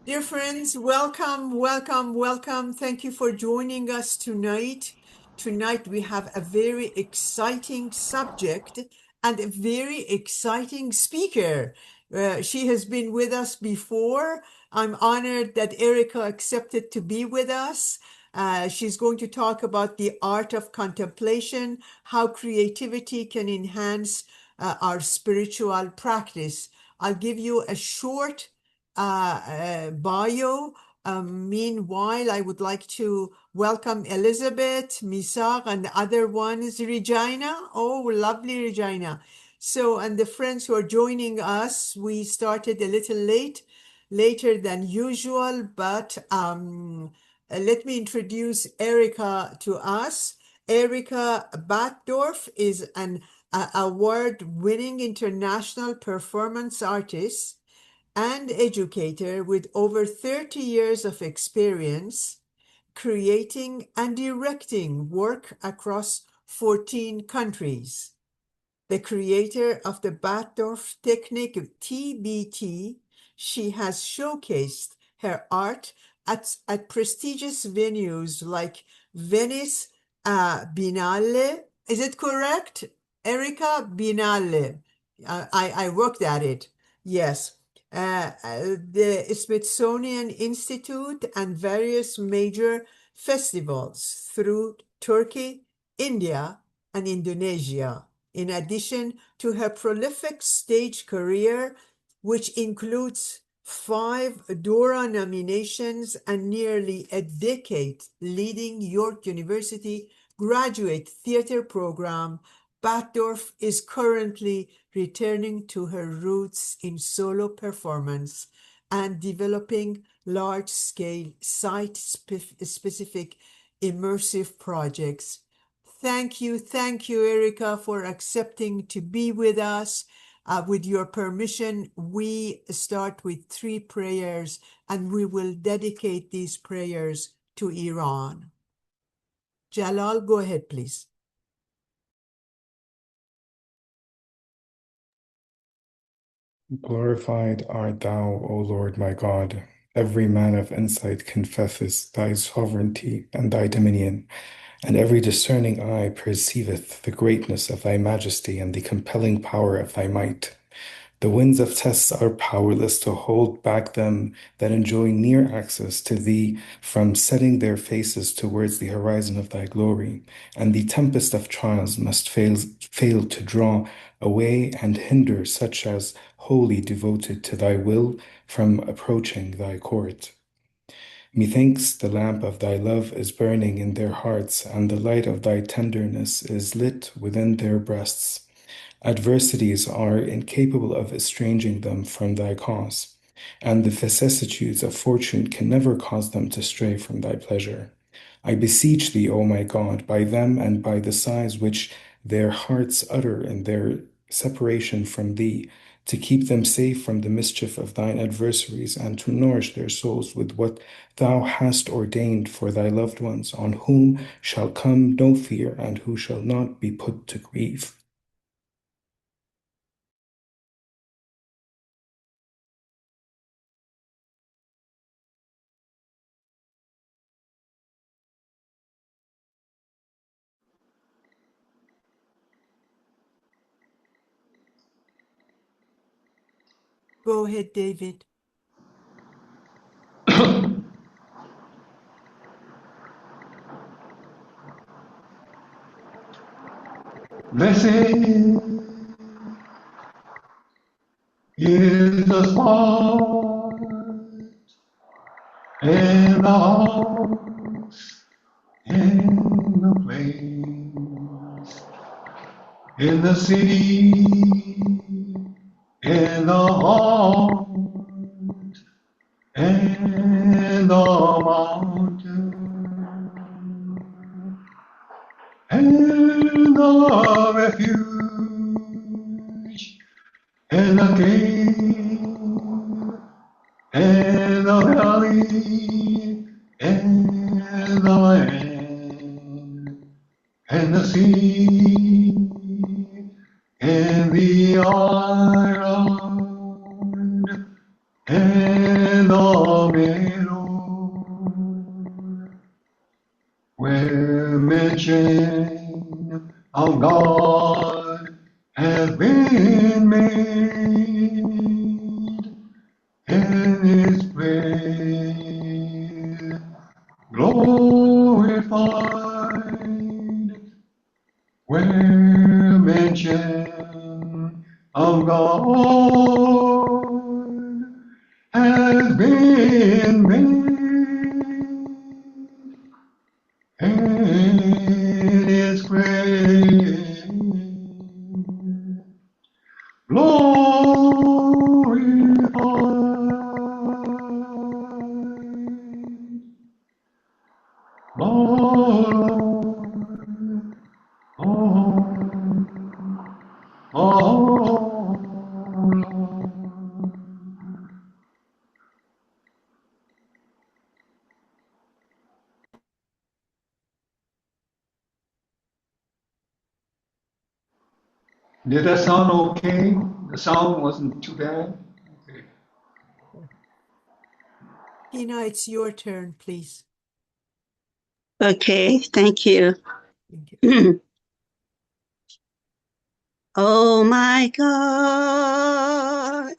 Dear friends, welcome, welcome, welcome. Thank you for joining us tonight. Tonight we have a very exciting subject and a very exciting speaker. She has been with us before. I'm honored that Erika accepted to be with us. She's going to talk about the art of contemplation, how creativity can enhance our spiritual practice. I'll give you a short bio. Meanwhile, I would like to welcome Elizabeth, Misag, and the other ones, Regina. Oh, lovely Regina. So, and the friends who are joining us, we started a little later than usual, but let me introduce Erika to us. Erika Batdorf is an award-winning international performance artist and educator with over 30 years of experience creating and directing work across 14 countries. The creator of the Batdorf Technique TBT, she has showcased her art at prestigious venues like Venice Biennale. Is it correct? Erika Biennale. I worked at it. Yes. The Smithsonian Institute and various major festivals through Turkey, India, and Indonesia. In addition to her prolific stage career, which includes 5 Dora nominations and nearly a decade leading York University graduate theater program, Batdorf is currently returning to her roots in solo performance and developing large-scale site-specific immersive projects. Thank you, Erika, for accepting to be with us. With your permission, we start with 3 prayers, and we will dedicate these prayers to Iran. Jalal, go ahead, please. Glorified art thou, O Lord my God. Every man of insight confesseth thy sovereignty and thy dominion, and every discerning eye perceiveth the greatness of thy majesty and the compelling power of thy might. The winds of tests are powerless to hold back them that enjoy near access to thee from setting their faces towards the horizon of thy glory, and the tempest of trials must fail to draw away and hinder such as wholly devoted to thy will from approaching thy court. Methinks the lamp of thy love is burning in their hearts, and the light of thy tenderness is lit within their breasts. Adversities are incapable of estranging them from thy cause, and the vicissitudes of fortune can never cause them to stray from thy pleasure. I beseech thee, O my God, by them and by the sighs which their hearts utter in their separation from thee, to keep them safe from the mischief of thine adversaries, and to nourish their souls with what thou hast ordained for thy loved ones, on whom shall come no fear, and who shall not be put to grief. Go ahead, David. Blessed is the spot and the house and the place in the city and the heart and the mountain and the refuge and the cave and the valley and the land and the sea and the island and the mention of God has been made in His praise glorified, where mention of God has been made in His praise glorified. Lord, oh, Lord. Did that sound okay? The sound wasn't too bad? Okay. Tina, it's your turn, please. Okay, thank you. Thank you. Oh my God,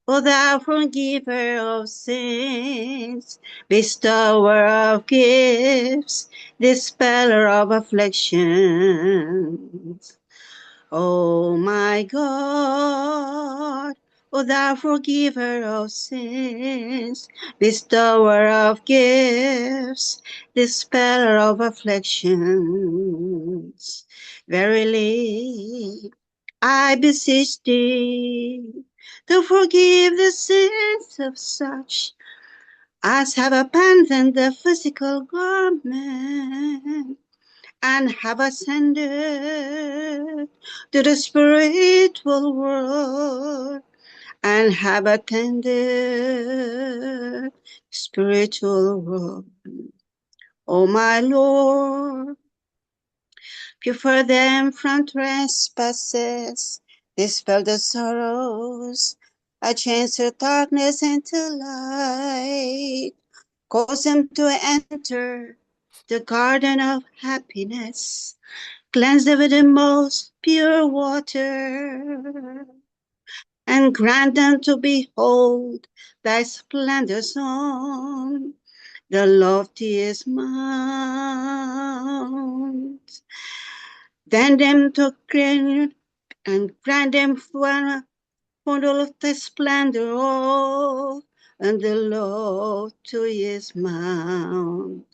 O thou forgiver of sins, bestower of gifts, dispeller of afflictions. Oh my God, O thou forgiver of sins, bestower of gifts, dispeller of afflictions. Verily, I beseech thee to forgive the sins of such as have abandoned the physical garment and have ascended to the spiritual world and have attended spiritual world. O my Lord, purify them from trespasses, dispel the sorrows, change the darkness into light, cause them to enter the garden of happiness, cleanse them with the most pure water, and grant them to behold thy splendors on the loftiest mount. Then them to grant and grant them one model of thy splendor, oh, and the loftiest mount.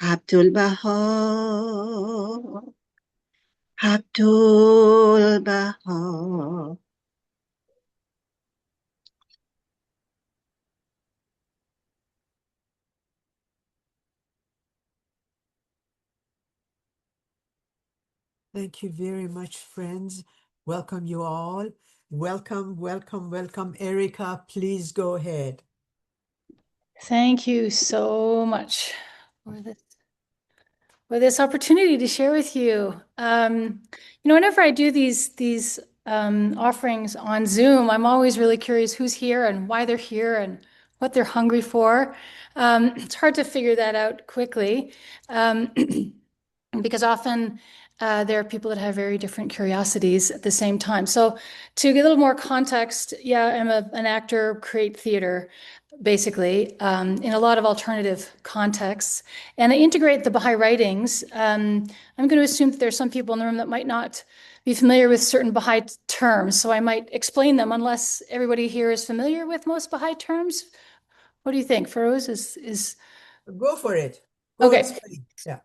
Abdul Baha, Abdul Baha. Thank you very much, friends. Welcome you all. Welcome, welcome, welcome. Erika, please go ahead. Thank you so much for this opportunity to share with you. Whenever I do these offerings on Zoom, I'm always really curious who's here and why they're here and what they're hungry for. It's hard to figure that out quickly because often there are people that have very different curiosities at the same time. So to get a little more context, yeah, I'm an actor, create theater, basically, in a lot of alternative contexts. And I integrate the Baha'i writings. I'm going to assume that there's some people in the room that might not be familiar with certain Baha'i terms, so I might explain them unless everybody here is familiar with most Baha'i terms. What do you think? Feroz is Go for it. Go okay. explain. Yeah.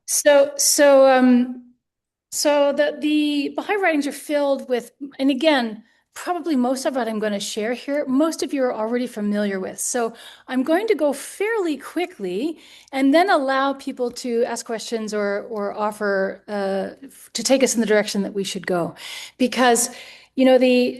So the Baha'i writings are filled with, and again, probably most of what I'm going to share here, most of you are already familiar with. So I'm going to go fairly quickly and then allow people to ask questions or offer to take us in the direction that we should go. Because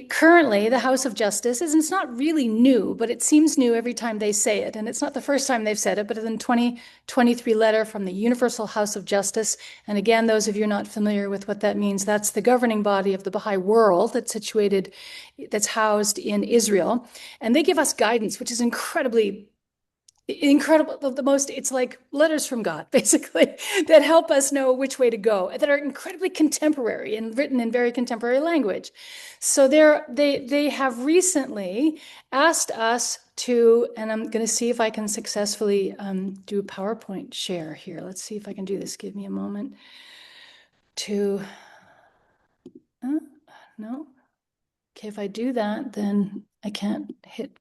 currently the House of Justice it's not really new, but it seems new every time they say it. And it's not the first time they've said it, but in the 2023 letter from the Universal House of Justice. And again, those of you not familiar with what that means, that's the governing body of the Baha'i world that's housed in Israel. And they give us guidance, which is incredibly incredible, the most, it's like letters from God, basically, that help us know which way to go, that are incredibly contemporary and written in very contemporary language. So they have recently asked us to, and I'm going to see if I can successfully do a PowerPoint share here. Let's see if I can do this. Give me a moment to, no. Okay, if I do that, then I can't hit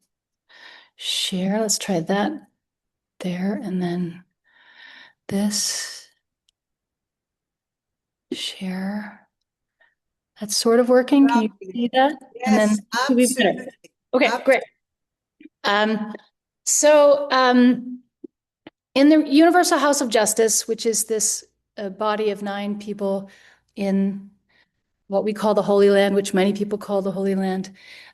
share. Let's try that there, and then this share. That's sort of working. Can you see that? And then Yes, it'll be better. absolutely. Okay, great. So in the Universal House of Justice, which is this body of 9 people in what we call the Holy Land, which many people call the Holy Land,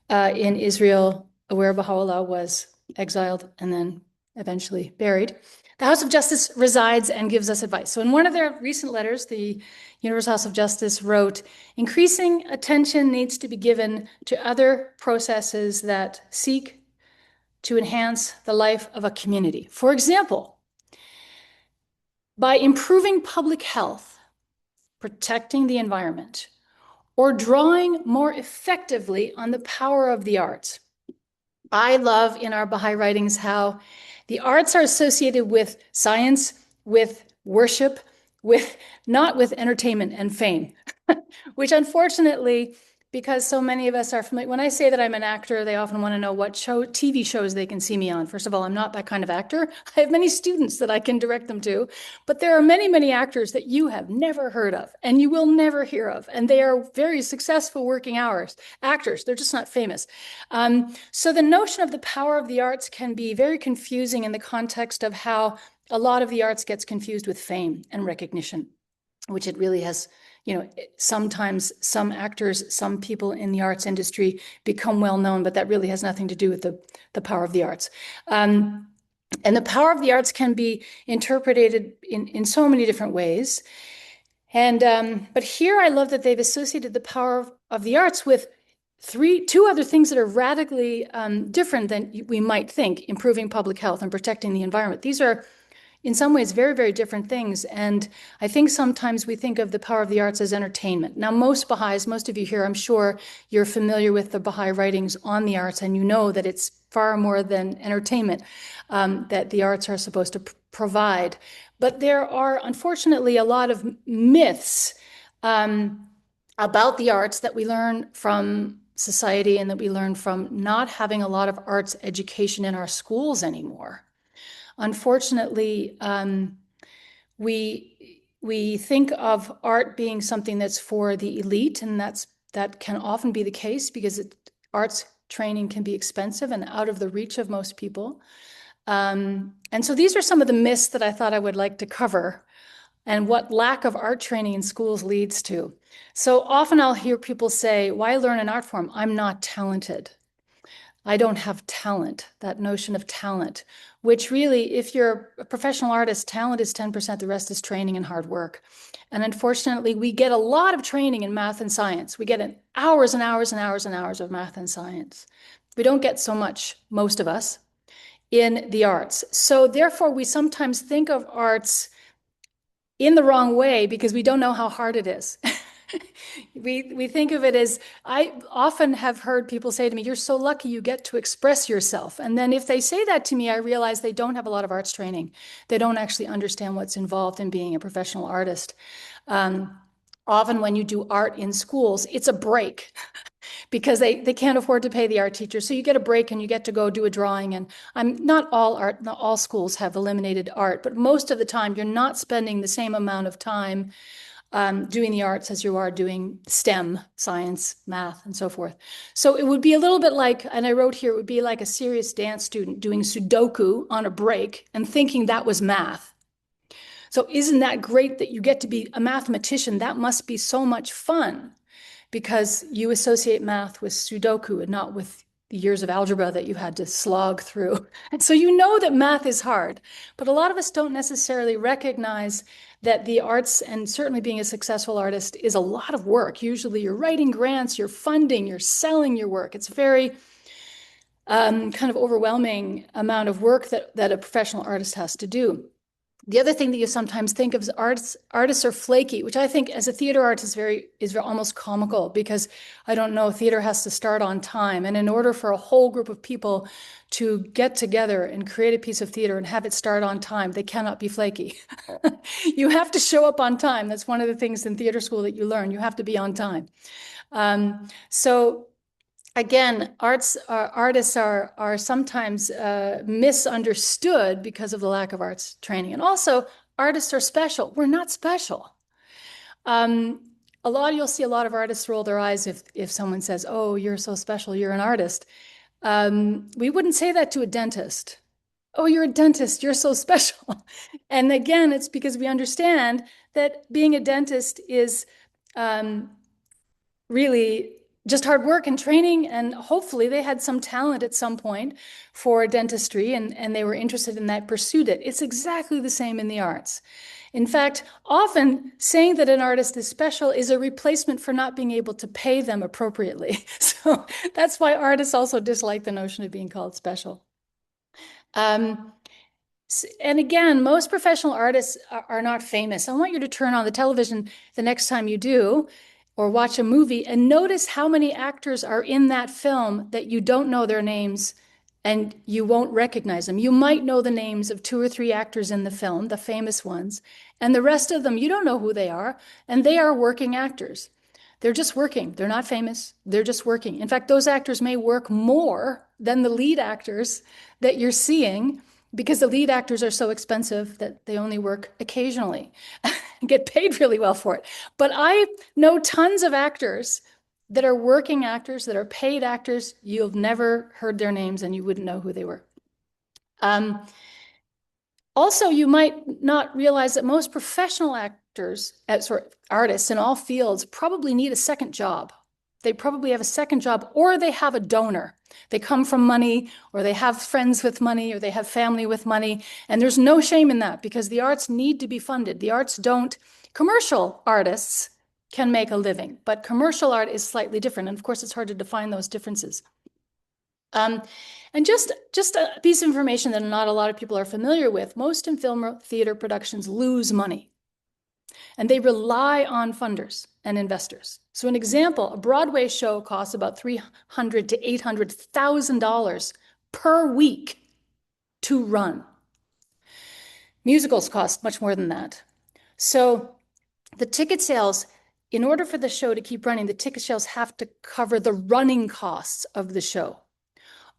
in Israel, where Baha'u'llah was exiled and then eventually buried. The House of Justice resides and gives us advice. So in one of their recent letters, the Universal House of Justice wrote, increasing attention needs to be given to other processes that seek to enhance the life of a community. For example, by improving public health, protecting the environment, or drawing more effectively on the power of the arts. I love in our Baha'i writings how the arts are associated with science, with worship, with not with entertainment and fame, which unfortunately, because so many of us are familiar, when I say that I'm an actor, they often want to know what TV shows they can see me on. First of all, I'm not that kind of actor. I have many students that I can direct them to, but there are many, many actors that you have never heard of and you will never hear of. And they are very successful working actors. They're just not famous. So the notion of the power of the arts can be very confusing in the context of how a lot of the arts gets confused with fame and recognition, which it really has. Sometimes some actors, some people in the arts industry become well known, but that really has nothing to do with the power of the arts. And the power of the arts can be interpreted in so many different ways. And but here I love that they've associated the power of the arts with two other things that are radically different than we might think: improving public health and protecting the environment. These are in some ways very, very different things. And I think sometimes we think of the power of the arts as entertainment. Now, most Baha'is, most of you here, I'm sure you're familiar with the Baha'i writings on the arts, and you know that it's far more than entertainment that the arts are supposed to provide. But there are, unfortunately, a lot of myths about the arts that we learn from society and that we learn from not having a lot of arts education in our schools anymore. Unfortunately, we think of art being something that's for the elite, and that can often be the case because arts training can be expensive and out of the reach of most people. And so these are some of the myths that I thought I would like to cover and what lack of art training in schools leads to. So often I'll hear people say, why learn an art form? I'm not talented. I don't have talent, that notion of talent, which really, if you're a professional artist, talent is 10%, the rest is training and hard work. And unfortunately, we get a lot of training in math and science. We get hours and hours and hours and hours of math and science. We don't get so much, most of us, in the arts. So therefore, we sometimes think of arts in the wrong way because we don't know how hard it is. We think of it as, I often have heard people say to me, you're so lucky you get to express yourself. And then if they say that to me, I realize they don't have a lot of arts training. They don't actually understand what's involved in being a professional artist. Often when you do art in schools, it's a break because they can't afford to pay the art teacher. So you get a break and you get to go do a drawing. And not all schools have eliminated art, but most of the time you're not spending the same amount of time doing the arts as you are doing STEM, science, math, and so forth. So it would be a little bit like, and I wrote here, it would be like a serious dance student doing Sudoku on a break and thinking that was math. So isn't that great that you get to be a mathematician? That must be so much fun because you associate math with Sudoku and not with the years of algebra that you had to slog through. And so you know that math is hard, but a lot of us don't necessarily recognize that the arts, and certainly being a successful artist, is a lot of work. Usually you're writing grants, you're funding, you're selling your work. It's very kind of overwhelming amount of work that a professional artist has to do. The other thing that you sometimes think of is artists are flaky, which I think as a theater artist is almost comical, because I don't know, theater has to start on time. And in order for a whole group of people to get together and create a piece of theater and have it start on time, they cannot be flaky. You have to show up on time. That's one of the things in theater school that you learn. You have to be on time. So again, artists are sometimes misunderstood because of the lack of arts training. And also, artists are special. We're not special. You'll see a lot of artists roll their eyes if someone says, "Oh, you're so special, you're an artist." We wouldn't say that to a dentist. "Oh, you're a dentist, you're so special." And again, it's because we understand that being a dentist is really just hard work and training, and hopefully they had some talent at some point for dentistry and they were interested in that, pursued it. It's exactly the same in the arts. In fact, often saying that an artist is special is a replacement for not being able to pay them appropriately. So that's why artists also dislike the notion of being called special. And again, most professional artists are not famous. I want you to turn on the television the next time you do, or watch a movie, and notice how many actors are in that film that you don't know their names and you won't recognize them. You might know the names of 2 or 3 actors in the film, the famous ones, and the rest of them, you don't know who they are, and they are working actors. They're just working. They're not famous. They're just working. In fact, those actors may work more than the lead actors that you're seeing, because the lead actors are so expensive that they only work occasionally and get paid really well for it. But I know tons of actors that are working actors, that are paid actors. You've never heard their names and you wouldn't know who they were. Also, you might not realize that most professional actors, artists in all fields, probably need a second job. They probably have a second job, or they have a donor. They come from money, or they have friends with money, or they have family with money. And there's no shame in that, because the arts need to be funded. The arts don't. Commercial artists can make a living, but commercial art is slightly different. And of course, it's hard to define those differences. And just a piece of information that not a lot of people are familiar with: most in film or theater productions lose money, and they rely on funders and investors. So an example, a Broadway show costs about $300,000 to $800,000 per week to run. Musicals cost much more than that. So the ticket sales, in order for the show to keep running, the ticket sales have to cover the running costs of the show.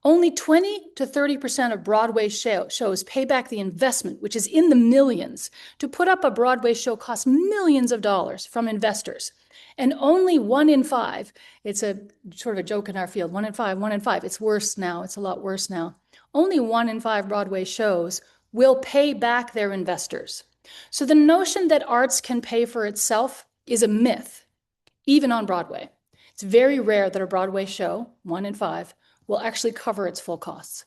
Only 20 to 30% of Broadway shows pay back the investment, which is in the millions. To put up a Broadway show costs millions of dollars from investors. And only 1 in 5, it's a sort of a joke in our field, 1 in 5. It's worse now, it's a lot worse now. Only 1 in 5 Broadway shows will pay back their investors. So the notion that arts can pay for itself is a myth, even on Broadway. It's very rare that a Broadway show, 1 in 5, will actually cover its full costs.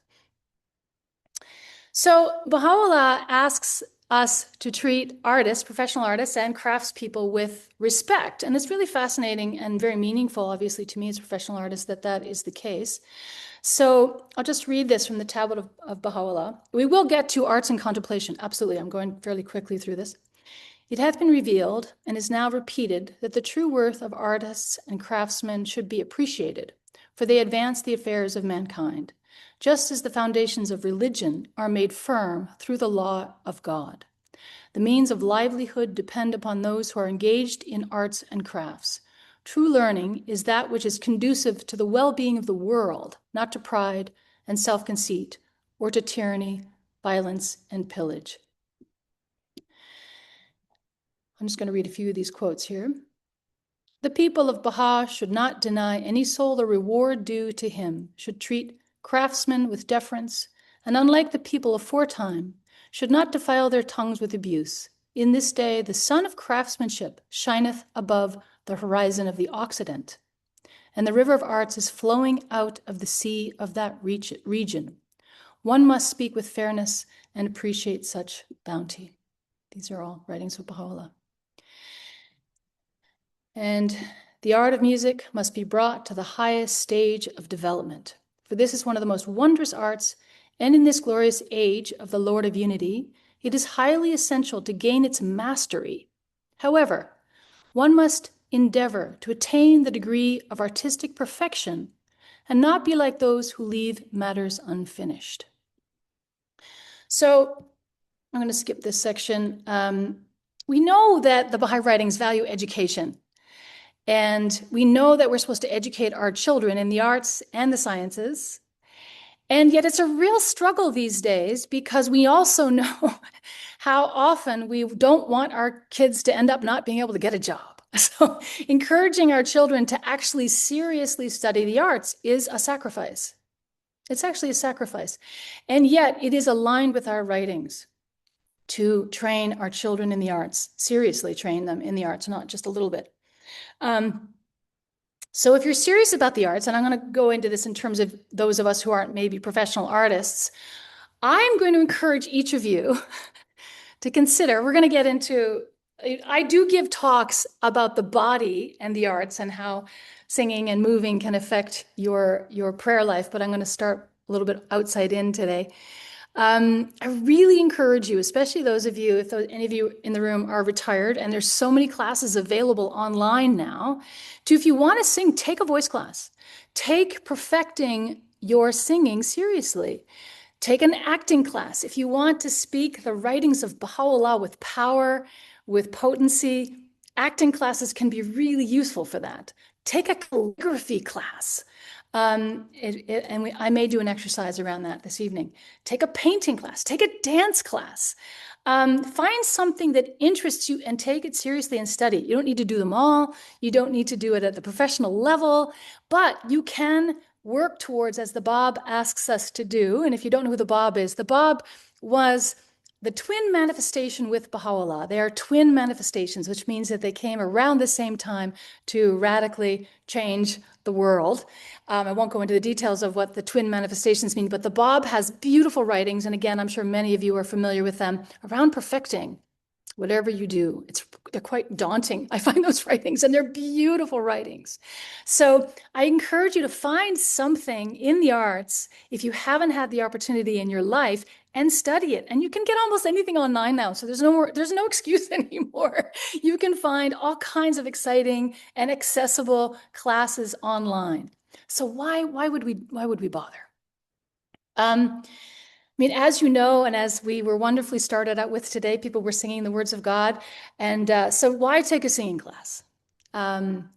So Baha'u'llah asks us to treat artists, professional artists, and craftspeople with respect. And it's really fascinating and very meaningful, obviously, to me as a professional artist, that is the case. So I'll just read this from the Tablet of Baha'u'llah. We will get to arts and contemplation. Absolutely, I'm going fairly quickly through this. It hath been revealed and is now repeated that the true worth of artists and craftsmen should be appreciated, for they advance the affairs of mankind, just as the foundations of religion are made firm through the law of God. The means of livelihood depend upon those who are engaged in arts and crafts. True learning is that which is conducive to the well-being of the world, not to pride and self-conceit, or to tyranny, violence, and pillage. I'm just going to read a few of these quotes here. The people of Baha should not deny any soul the reward due to him, should treat craftsmen with deference, and unlike the people aforetime, should not defile their tongues with abuse. In this day, the sun of craftsmanship shineth above the horizon of the Occident, and the river of arts is flowing out of the sea of that region. One must speak with fairness and appreciate such bounty. These are all writings of Baha'u'llah. And the art of music must be brought to the highest stage of development. For this is one of the most wondrous arts, and in this glorious age of the Lord of Unity, it is highly essential to gain its mastery. However, one must endeavor to attain the degree of artistic perfection and not be like those who leave matters unfinished. So I'm going to skip this section. We know that the Baha'i writings value education. And we know that we're supposed to educate our children in the arts and the sciences. And yet it's a real struggle these days because we also know how often we don't want our kids to end up not being able to get a job. So encouraging our children to actually seriously study the arts is a sacrifice. It's actually a sacrifice. And yet it is aligned with our writings to train our children in the arts, seriously train them in the arts, not just a little bit. So if you're serious about the arts, and I'm going to go into this in terms of those of us who aren't maybe professional artists, I'm going to encourage each of you to consider, we're going to get into, I do give talks about the body and the arts and how singing and moving can affect your prayer life, but I'm going to start a little bit outside in today. I really encourage you, especially those of you, if any of you in the room are retired, and there's so many classes available online now, to, if you want to sing, take a voice class. Take perfecting your singing seriously. Take an acting class. If you want to speak the writings of Baha'u'llah with power, with potency, acting classes can be really useful for that. Take a calligraphy class. I may do an exercise around that this evening. Take a painting class, take a dance class. Find something that interests you and take it seriously and study. You don't need to do them all. You don't need to do it at the professional level, but you can work towards, as the Bab asks us to do. And if you don't know who the Bab is, the Bab was the twin manifestation with Baha'u'llah. They are twin manifestations, which means that they came around the same time to radically change the world. I won't go into the details of what the twin manifestations mean, but the Bab has beautiful writings, and again, I'm sure many of you are familiar with them, around perfecting whatever you do. They're quite daunting. I find those writings, and they're beautiful writings. So I encourage you to find something in the arts, if you haven't had the opportunity in your life, and study it. And you can get almost anything online now, so there's no excuse anymore. You can find all kinds of exciting and accessible classes online. So why would we bother? I mean, as you know, and as we were wonderfully started out with today, people were singing the words of God. And so why take a singing class? And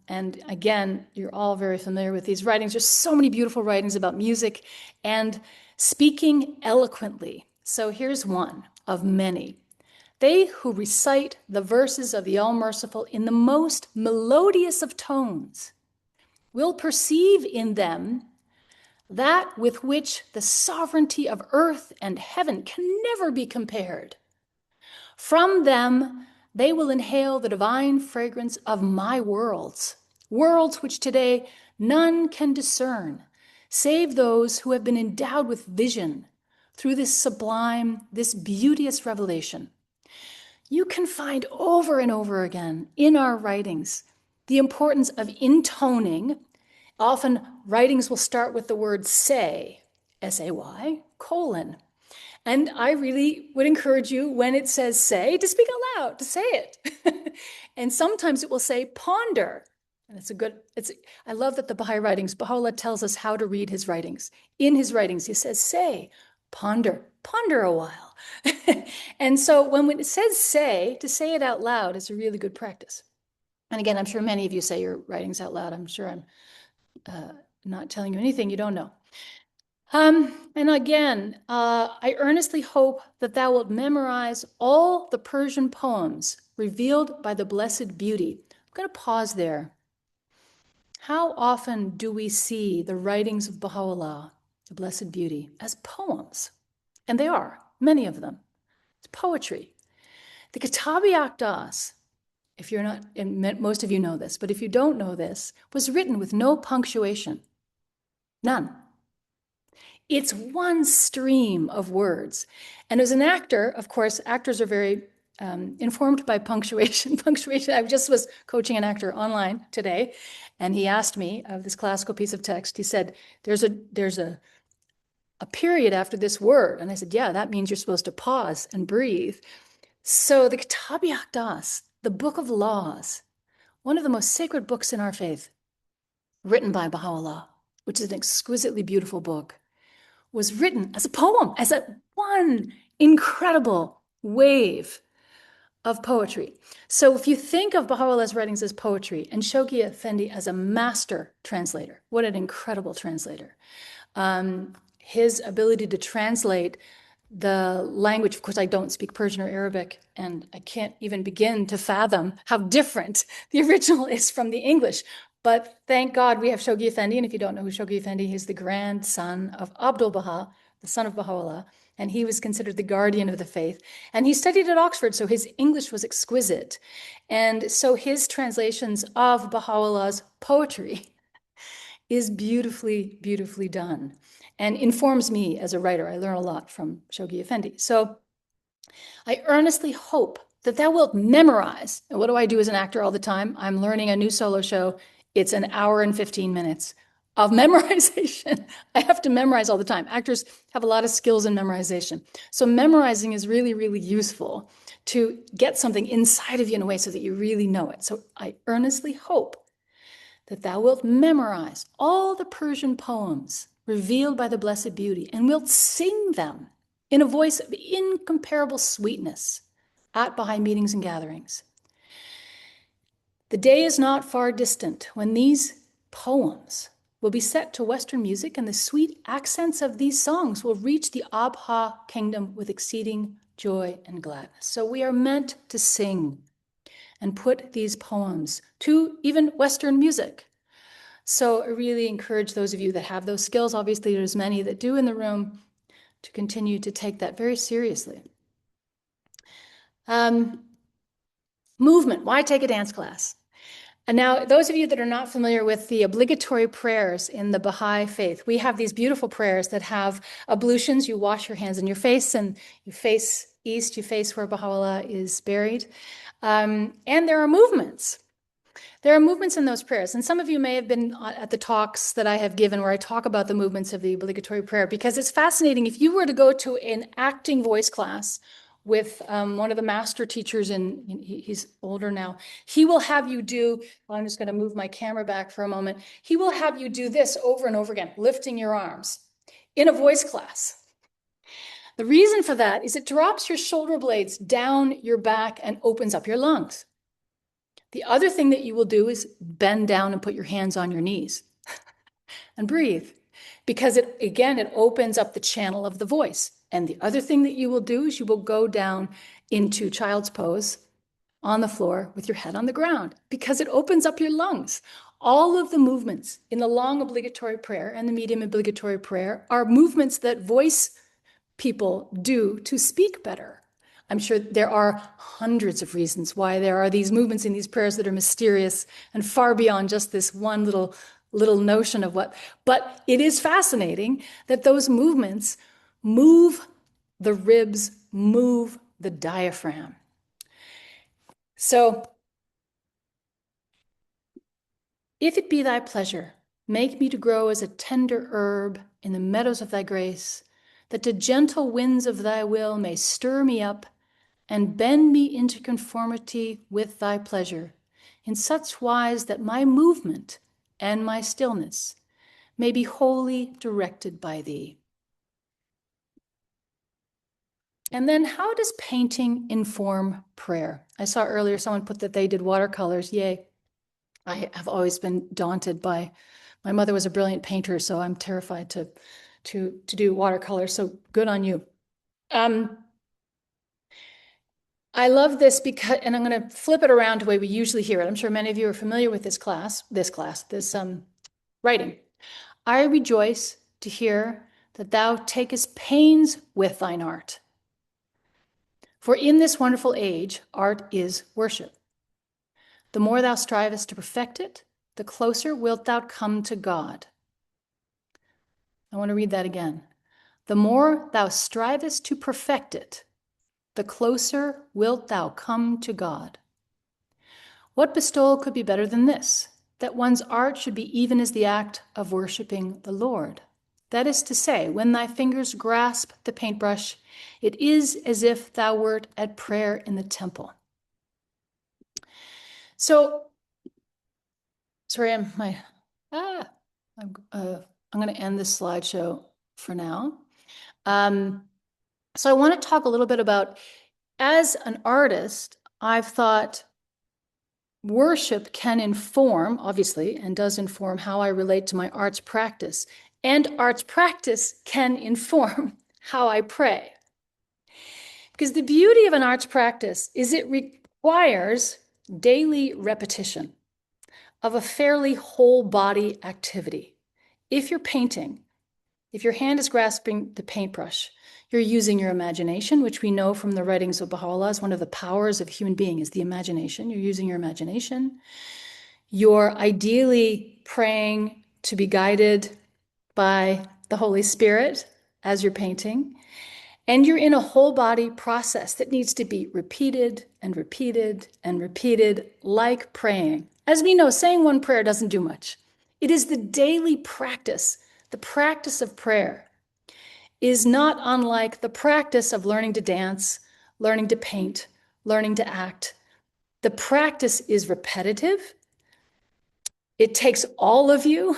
again, you're all very familiar with these writings. There's so many beautiful writings about music and speaking eloquently. So here's one of many. They who recite the verses of the All-Merciful in the most melodious of tones will perceive in them that with which the sovereignty of earth and heaven can never be compared. From them, they will inhale the divine fragrance of my worlds, worlds which today none can discern, save those who have been endowed with vision through this sublime, this beauteous revelation. You can find over and over again in our writings the importance of intoning. Often writings will start with the word say, S-A-Y, colon. And I really would encourage you, when it says say, to speak out loud, to say it. And sometimes it will say ponder. And I love that the Baha'i writings, Baha'u'llah tells us how to read his writings. In his writings, he says say, ponder a while. And so when it says say, to say it out loud is a really good practice. And again, I'm sure many of you say your writings out loud. I'm sure I'm not telling you anything you don't know. And again, I earnestly hope that thou wilt memorize all the Persian poems revealed by the Blessed Beauty. I'm going to pause there. How often do we see the writings of Baha'u'llah, the Blessed Beauty, as poems? And they are, many of them. It's poetry. The Kitab-i Aqdas, if you're not, and most of you know this, but if you don't know this, was written with no punctuation. None. It's one stream of words. And as an actor, of course, actors are very informed by punctuation. Punctuation. I just was coaching an actor online today, and he asked me of this classical piece of text. He said, "There's a period after this word," and I said, "Yeah, that means you're supposed to pause and breathe." So the Kitab Das, the Book of Laws, one of the most sacred books in our faith, written by Baha'u'llah, which is an exquisitely beautiful book, was written as a poem, as a one incredible wave of poetry. So if you think of Baha'u'llah's writings as poetry and Shoghi Effendi as a master translator, what an incredible translator. His ability to translate the language, of course, I don't speak Persian or Arabic, and I can't even begin to fathom how different the original is from the English. But thank God we have Shoghi Effendi, and if you don't know who Shoghi Effendi, he's the grandson of Abdul Baha, the son of Baha'u'llah, and he was considered the guardian of the faith. And he studied at Oxford, so his English was exquisite. And so his translations of Baha'u'llah's poetry is beautifully, beautifully done and informs me as a writer. I learn a lot from Shoghi Effendi. So I earnestly hope that thou wilt memorize. And what do I do as an actor all the time? I'm learning a new solo show. It's an hour and 15 minutes of memorization. I have to memorize all the time. Actors have a lot of skills in memorization. So memorizing is really, really useful to get something inside of you in a way so that you really know it. So I earnestly hope that thou wilt memorize all the Persian poems revealed by the Blessed Beauty and wilt sing them in a voice of incomparable sweetness at Baha'i meetings and gatherings. The day is not far distant when these poems will be set to Western music, and the sweet accents of these songs will reach the Abha kingdom with exceeding joy and gladness. So we are meant to sing and put these poems to even Western music. So I really encourage those of you that have those skills, obviously there's many that do in the room, to continue to take that very seriously. Movement, why take a dance class? And now, those of you that are not familiar with the obligatory prayers in the Baha'i faith, we have these beautiful prayers that have ablutions. You wash your hands and your face, and you face east, you face where Baha'u'llah is buried. And there are movements. There are movements in those prayers. And some of you may have been at the talks that I have given where I talk about the movements of the obligatory prayer, because it's fascinating. If you were to go to an acting voice class with one of the master teachers, he's older now, he will have you do, well, I'm just going to move my camera back for a moment. He will have you do this over and over again, lifting your arms in a voice class. The reason for that is it drops your shoulder blades down your back and opens up your lungs. The other thing that you will do is bend down and put your hands on your knees and breathe, because it opens up the channel of the voice. And the other thing that you will do is you will go down into child's pose on the floor with your head on the ground, because it opens up your lungs. All of the movements in the long obligatory prayer and the medium obligatory prayer are movements that voice people do to speak better. I'm sure there are hundreds of reasons why there are these movements in these prayers that are mysterious and far beyond just this one little notion of what. But it is fascinating that those movements move the ribs, move the diaphragm. So, if it be thy pleasure, make me to grow as a tender herb in the meadows of thy grace, that the gentle winds of thy will may stir me up and bend me into conformity with thy pleasure, in such wise that my movement and my stillness may be wholly directed by thee. And then how does painting inform prayer? I saw earlier someone put that they did watercolors. Yay. I have always been daunted by, my mother was a brilliant painter, so I'm terrified to do watercolors, so good on you. I love this because, and I'm going to flip it around the way we usually hear it. I'm sure many of you are familiar with this writing. I rejoice to hear that thou takest pains with thine art. For in this wonderful age, art is worship. The more thou strivest to perfect it, the closer wilt thou come to God. I want to read that again. The more thou strivest to perfect it, the closer wilt thou come to God. What bestowal could be better than this? That one's art should be even as the act of worshiping the Lord. That is to say, when thy fingers grasp the paintbrush, it is as if thou wert at prayer in the temple. So, sorry, I'm going to end this slideshow for now. So I want to talk a little bit about, as an artist, I've thought worship can inform, obviously, and does inform how I relate to my arts practice. And arts practice can inform how I pray. Because the beauty of an arts practice is it requires daily repetition of a fairly whole body activity. If you're painting, if your hand is grasping the paintbrush, you're using your imagination, which we know from the writings of Baha'u'llah is one of the powers of human being is the imagination. You're using your imagination. You're ideally praying to be guided by the Holy Spirit as you're painting. And you're in a whole body process that needs to be repeated and repeated and repeated, like praying. As we know, saying one prayer doesn't do much. It is the daily practice. The practice of prayer is not unlike the practice of learning to dance, learning to paint, learning to act. The practice is repetitive. It takes all of you.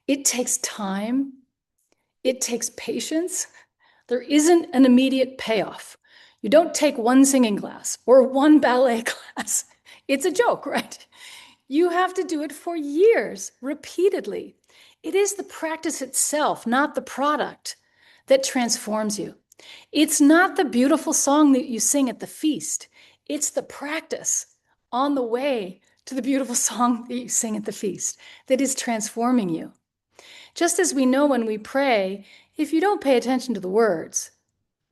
It takes time. It takes patience. There isn't an immediate payoff. You don't take one singing class or one ballet class. It's a joke, right? You have to do it for years, repeatedly. It is the practice itself, not the product, that transforms you. It's not the beautiful song that you sing at the feast. It's the practice on the way to the beautiful song that you sing at the feast that is transforming you. Just as we know when we pray, if you don't pay attention to the words,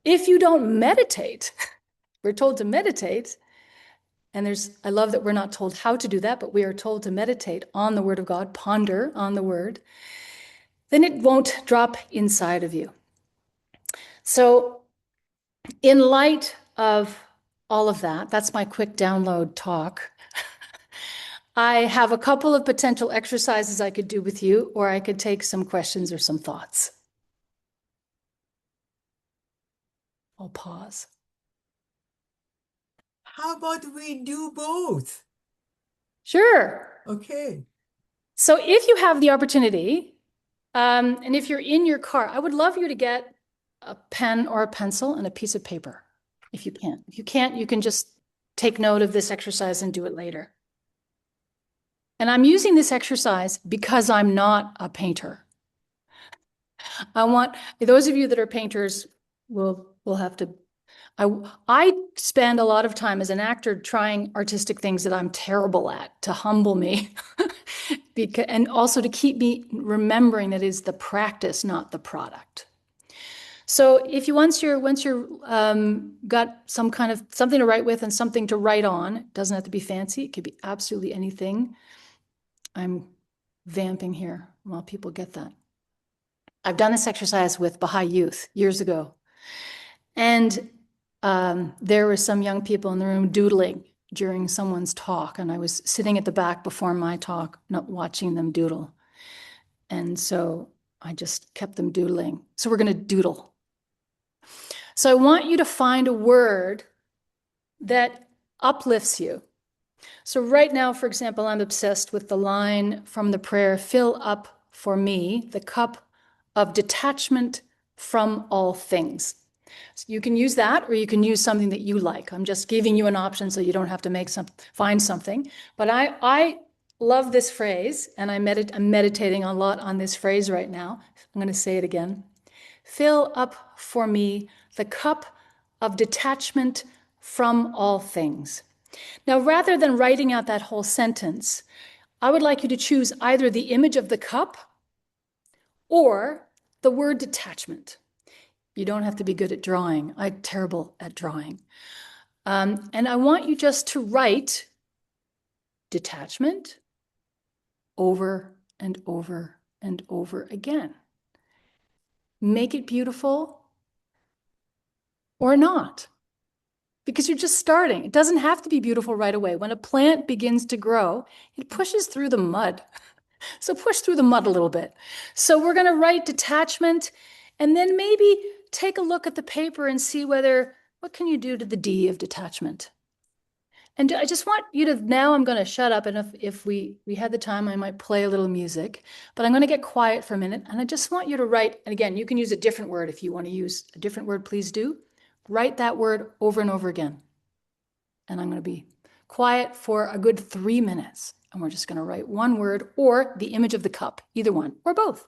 if you don't meditate, we're told to meditate, and I love that we're not told how to do that, but we are told to meditate on the Word of God, ponder on the Word, then it won't drop inside of you. So in light of all of that, that's my quick download talk. I have a couple of potential exercises I could do with you, or I could take some questions or some thoughts. I'll pause. How about we do both? Sure. Okay. So if you have the opportunity, and if you're in your car, I would love you to get a pen or a pencil and a piece of paper, if you can. If you can't, you can just take note of this exercise and do it later. And I'm using this exercise because I'm not a painter. I want those of you that are painters will have to. I spend a lot of time as an actor trying artistic things that I'm terrible at to humble me, and also to keep me remembering that it's the practice, not the product. So if you once you're got some kind of something to write with and something to write on, it doesn't have to be fancy. It could be absolutely anything. I'm vamping here while people get that. I've done this exercise with Baha'i youth years ago. And there were some young people in the room doodling during someone's talk. And I was sitting at the back before my talk, not watching them doodle. And so I just kept them doodling. So we're going to doodle. So I want you to find a word that uplifts you. So right now, for example, I'm obsessed with the line from the prayer, "Fill up for me the cup of detachment from all things." So you can use that, or you can use something that you like. I'm just giving you an option so you don't have to find something. But I love this phrase, and I'm meditating a lot on this phrase right now. I'm going to say it again. Fill up for me the cup of detachment from all things. Now, rather than writing out that whole sentence, I would like you to choose either the image of the cup or the word detachment. You don't have to be good at drawing. I'm terrible at drawing. And I want you just to write detachment over and over and over again. Make it beautiful. or not, because you're just starting. It doesn't have to be beautiful right away. When a plant begins to grow, it pushes through the mud. So push through the mud a little bit. So we're going to write detachment, and then maybe take a look at the paper and see what can you do to the D of detachment? And I just want you to, now I'm going to shut up, and if we had the time, I might play a little music, but I'm going to get quiet for a minute, and I just want you to write, and again, you can use a different word. If you want to use a different word, please do. Write that word over and over again. And I'm going to be quiet for a good 3 minutes, and we're just going to write one word or the image of the cup, either one or both.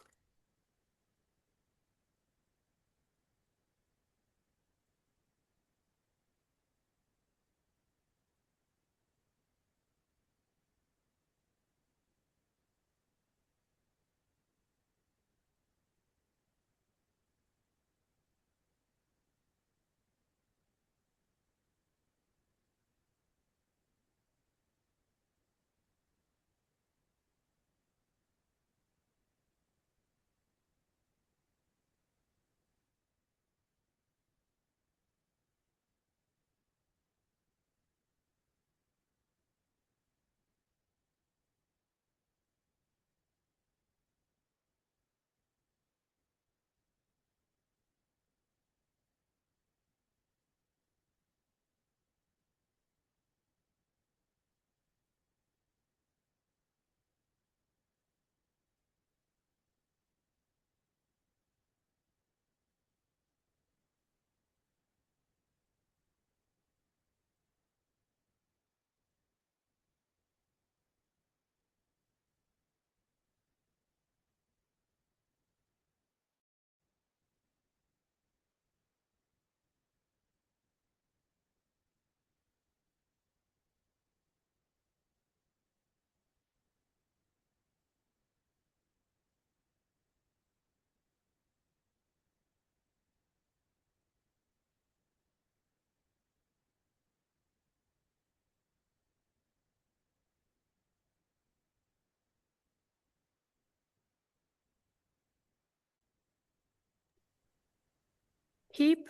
Keep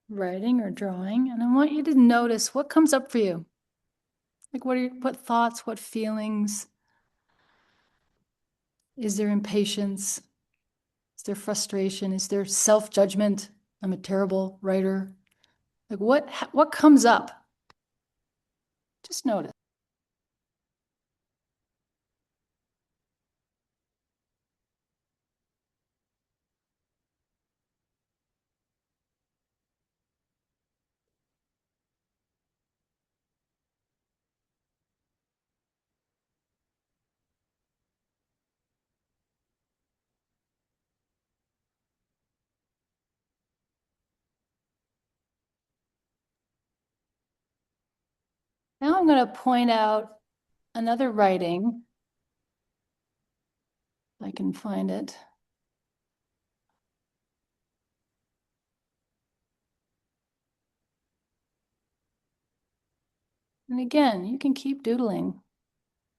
writing or drawing, and I want you to notice what comes up for you. Like what thoughts, what feelings? Is there impatience? Is there frustration? Is there self-judgment? I'm a terrible writer. Like what comes up? Just notice. Now I'm going to point out another writing, if I can find it. And again, you can keep doodling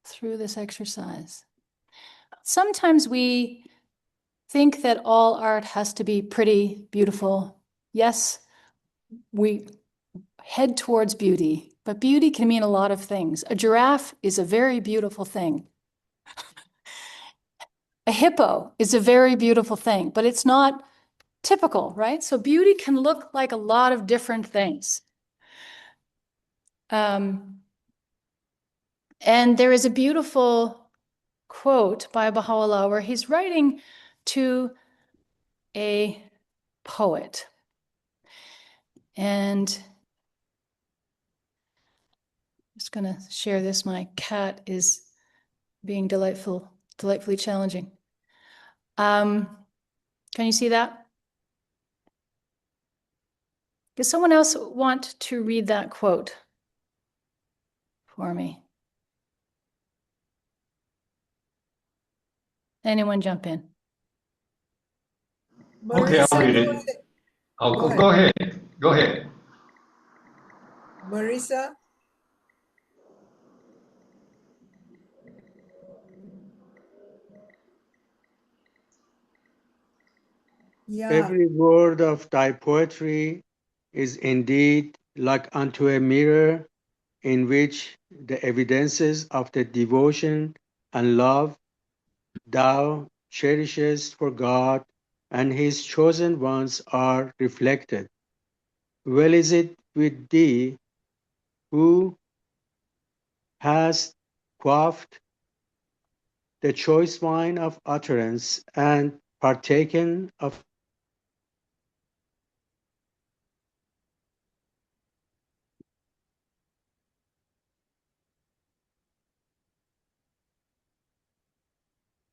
through this exercise. Sometimes we think that all art has to be pretty, beautiful. Yes, we head towards beauty, but beauty can mean a lot of things. A giraffe is a very beautiful thing. A hippo is a very beautiful thing, but it's not typical, right? So beauty can look like a lot of different things. And there is a beautiful quote by Baha'u'llah where he's writing to a poet. And I'm just going to share this. My cat is being delightfully challenging. Can you see that? Does someone else want to read that quote for me? Anyone jump in? Okay, I'll Marisa, read go it. ahead. Go ahead. Go ahead. Marisa? Yeah. Every word of thy poetry is indeed like unto a mirror in which the evidences of the devotion and love thou cherishest for God and his chosen ones are reflected. Well is it with thee who hast quaffed the choice wine of utterance and partaken of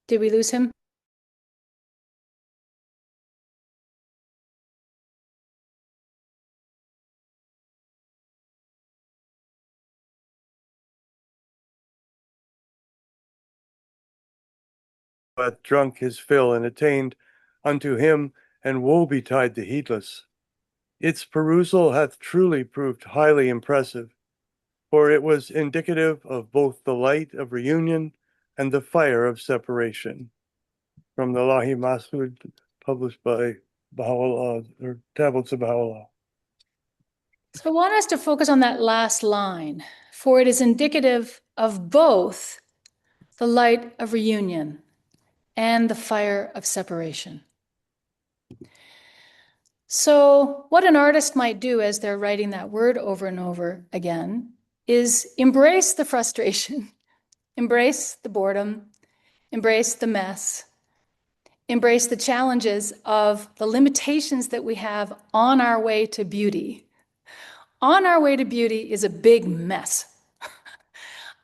Did we lose him? Hath drunk his fill and attained unto him, and woe betide the heedless. Its perusal hath truly proved highly impressive, for it was indicative of both the light of reunion and the fire of separation. From the Lahi Masud, published by Baha'u'llah, or Tablets of Baha'u'llah. So I want us to focus on that last line, for it is indicative of both the light of reunion and the fire of separation. So what an artist might do as they're writing that word over and over again is embrace the frustration, embrace the boredom, embrace the mess, embrace the challenges of the limitations that we have on our way to beauty. On our way to beauty is a big mess.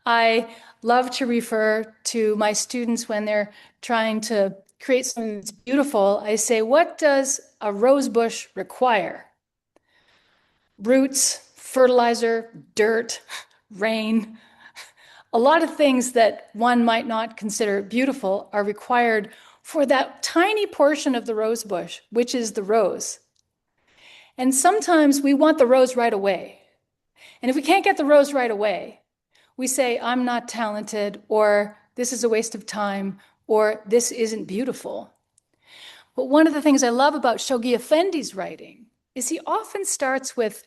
I love to refer to my students when they're trying to create something that's beautiful. I say, what does a rose bush require? Roots, fertilizer, dirt, rain. A lot of things that one might not consider beautiful are required for that tiny portion of the rose bush, which is the rose. And sometimes we want the rose right away. And if we can't get the rose right away, we say, I'm not talented, or this is a waste of time, or this isn't beautiful. But one of the things I love about Shoghi Effendi's writing is he often starts with,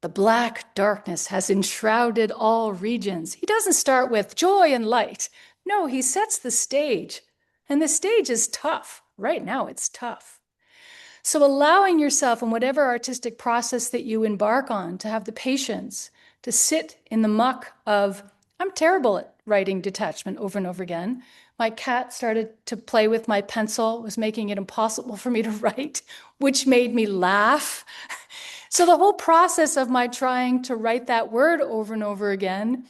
the black darkness has enshrouded all regions. He doesn't start with joy and light. No, he sets the stage. And the stage is tough. Right now, it's tough. So allowing yourself in whatever artistic process that you embark on to have the patience to sit in the muck of, I'm terrible at writing detachment over and over again. My cat started to play with my pencil, was making it impossible for me to write, which made me laugh. So the whole process of my trying to write that word over and over again,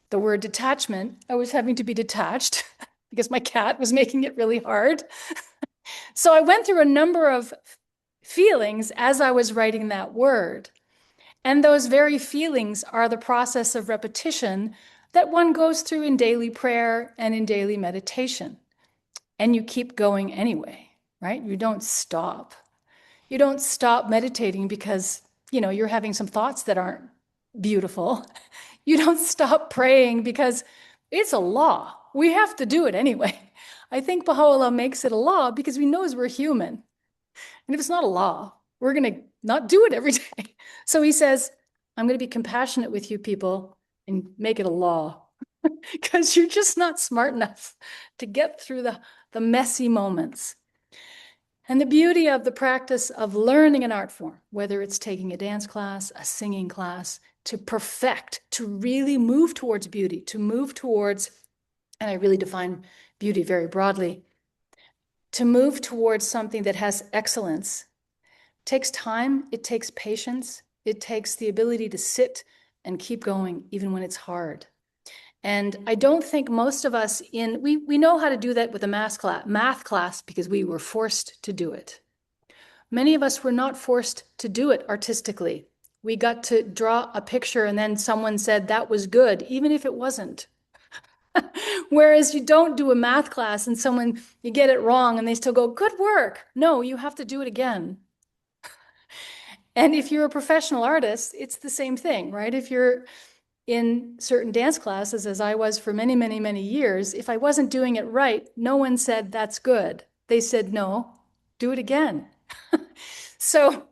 the word detachment, I was having to be detached because my cat was making it really hard. So I went through a number of feelings as I was writing that word. And those very feelings are the process of repetition that one goes through in daily prayer and in daily meditation. And you keep going anyway, right? You don't stop. You don't stop meditating because, you're having some thoughts that aren't beautiful. You don't stop praying because it's a law. We have to do it anyway. I think Baha'u'llah makes it a law because he knows we're human. And if it's not a law, we're going to not do it every day. So he says, I'm going to be compassionate with you people and make it a law because you're just not smart enough to get through the messy moments. And the beauty of the practice of learning an art form, whether it's taking a dance class, a singing class, to perfect, to really move towards beauty, to move towards, and I really define beauty very broadly, to move towards something that has excellence, takes time, it takes patience, it takes the ability to sit and keep going even when it's hard. And I don't think most of us we know how to do that with a math class because we were forced to do it. Many of us were not forced to do it artistically. We got to draw a picture and then someone said that was good, even if it wasn't. Whereas you don't do a math class and you get it wrong and they still go, good work. No, you have to do it again. And if you're a professional artist, it's the same thing, right? If you're in certain dance classes, as I was for many, many, many years, if I wasn't doing it right, no one said, that's good. They said, no, do it again. So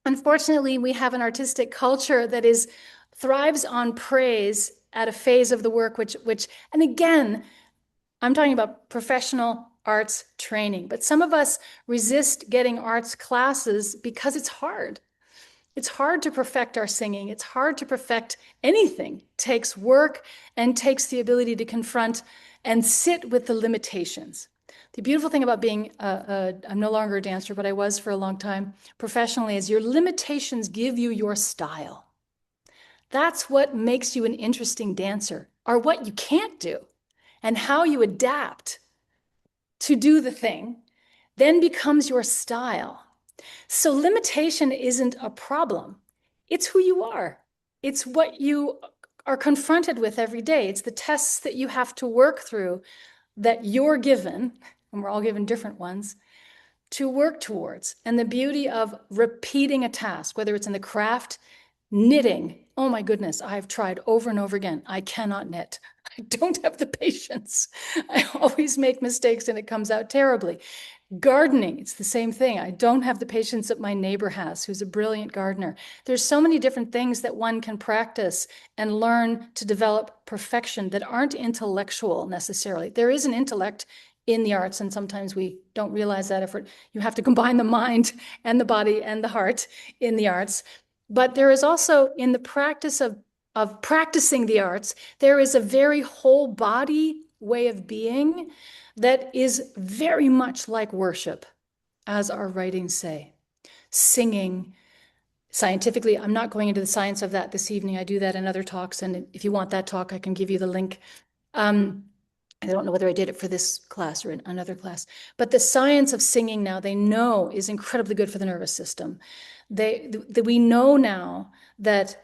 Unfortunately, we have an artistic culture that thrives on praise at a phase of the work, and again, I'm talking about professional arts training, but some of us resist getting arts classes because it's hard. It's hard to perfect our singing. It's hard to perfect anything. It takes work and takes the ability to confront and sit with the limitations. The beautiful thing about being, I'm no longer a dancer, but I was for a long time professionally, is your limitations give you your style. That's what makes you an interesting dancer, or what you can't do, and how you adapt to do the thing then becomes your style. So limitation isn't a problem. It's who you are. It's what you are confronted with every day. It's the tests that you have to work through that you're given, and we're all given different ones, to work towards. And the beauty of repeating a task, whether it's in the craft, knitting. Oh my goodness, I've tried over and over again. I cannot knit. I don't have the patience. I always make mistakes and it comes out terribly. Gardening, it's the same thing. I don't have the patience that my neighbor has, who's a brilliant gardener. There's so many different things that one can practice and learn to develop perfection that aren't intellectual necessarily. There is an intellect in the arts, and sometimes we don't realize that effort. You have to combine the mind and the body and the heart in the arts. But there is also, in the practice of practicing the arts, there is a very whole body way of being that is very much like worship, as our writings say. Singing, scientifically, I'm not going into the science of that this evening. I do that in other talks, and if you want that talk, I can give you the link. I don't know whether I did it for this class or in another class, but the science of singing now, they know is incredibly good for the nervous system. We know now that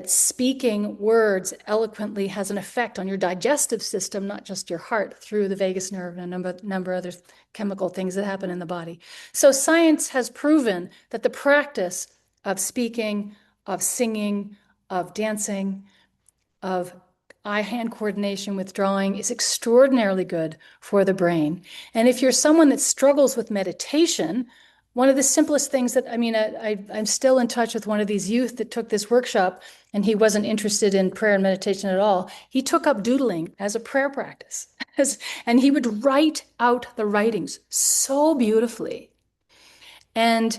speaking words eloquently has an effect on your digestive system, not just your heart, through the vagus nerve and a number of other chemical things that happen in the body. So science has proven that the practice of speaking, of singing, of dancing, of eye-hand coordination with drawing is extraordinarily good for the brain. And if you're someone that struggles with meditation, one of the simplest things that, I'm still in touch with one of these youth that took this workshop, and he wasn't interested in prayer and meditation at all. He took up doodling as a prayer practice, and he would write out the writings so beautifully. And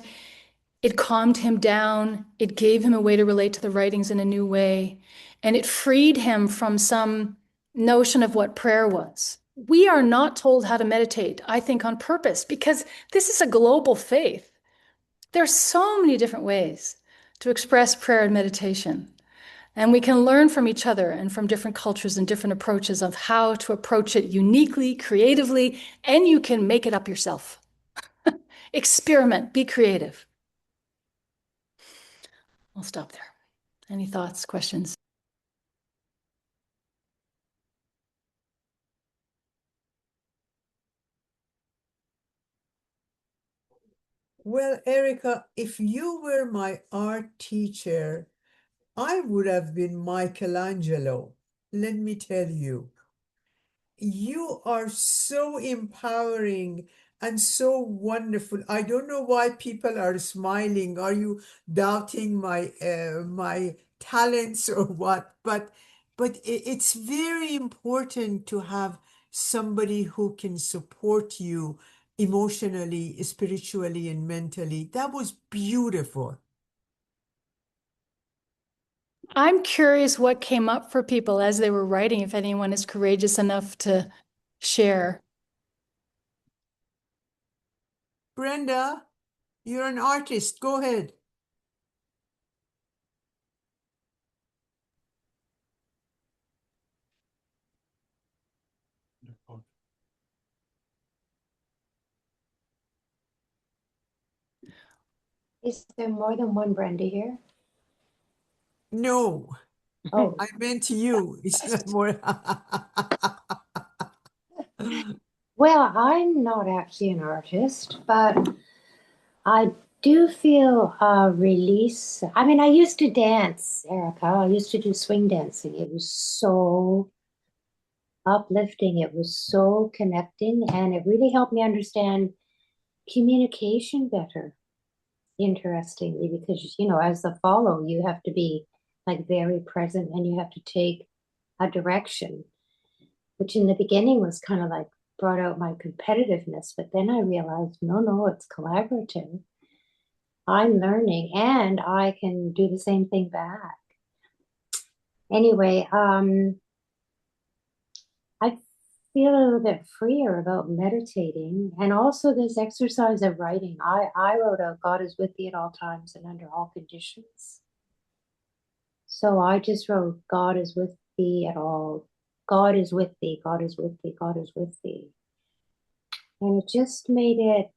it calmed him down. It gave him a way to relate to the writings in a new way. And it freed him from some notion of what prayer was. We are not told how to meditate, I think, on purpose, because this is a global faith. There are so many different ways to express prayer and meditation. And we can learn from each other and from different cultures and different approaches of how to approach it uniquely, creatively, and you can make it up yourself. Experiment, be creative. I'll stop there. Any thoughts, questions? Well, Erika, if you were my art teacher, I would have been Michelangelo. Let me tell you, you are so empowering and so wonderful. I don't know why people are smiling. Are you doubting my talents or what? But it's very important to have somebody who can support you emotionally, spiritually, and mentally. That was beautiful. I'm curious what came up for people as they were writing, if anyone is courageous enough to share. Brenda, you're an artist. Go ahead. Is there more than one Brenda here? No, Oh, I meant you. It's not more. well, I'm not actually an artist, but I do feel a release. I mean, I used to dance, Erica. I used to do swing dancing. It was so uplifting. It was so connecting, and it really helped me understand communication better. interestingly, because, you know, as the follow, you have to be like very present and you have to take a direction, which in the beginning was kind of like brought out my competitiveness. But then I realized, no, it's collaborative. I'm learning and I can do the same thing back. Anyway, I feel a little bit freer about meditating, and also this exercise of writing. I wrote out God is with thee at all times and under all conditions. So I just wrote God is with thee at all. God is with thee, God is with thee, God is with thee. And it just made it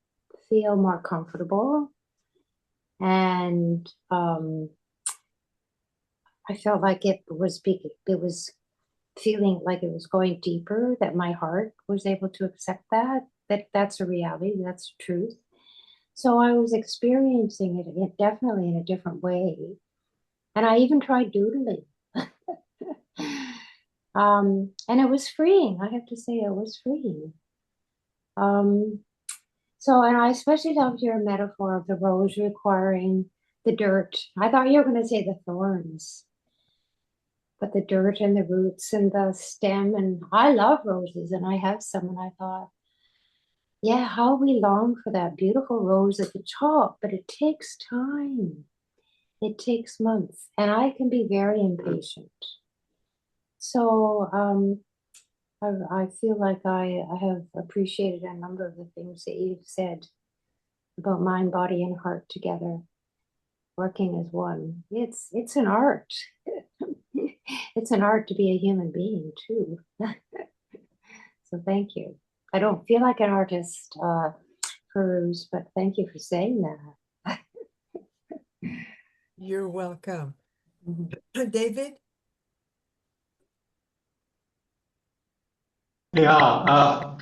feel more comfortable. And I felt like it was feeling like it was going deeper, that my heart was able to accept that's a reality, that's the truth. So I was experiencing it definitely in a different way. And I even tried doodling. And it was freeing. I have to say it was freeing. So, and I especially loved your metaphor of the rose requiring the dirt. I thought you were going to say the thorns, but the dirt and the roots and the stem. And I love roses and I have some. And I thought, yeah, how we long for that beautiful rose at the top, but it takes time. It takes months, and I can be very impatient. So I feel like I have appreciated a number of the things that you've said about mind, body, and heart together, working as one. It's an art. It's an art to be a human being too. So thank you. I don't feel like an artist, Peruse, but thank you for saying that. You're welcome. David? Yeah.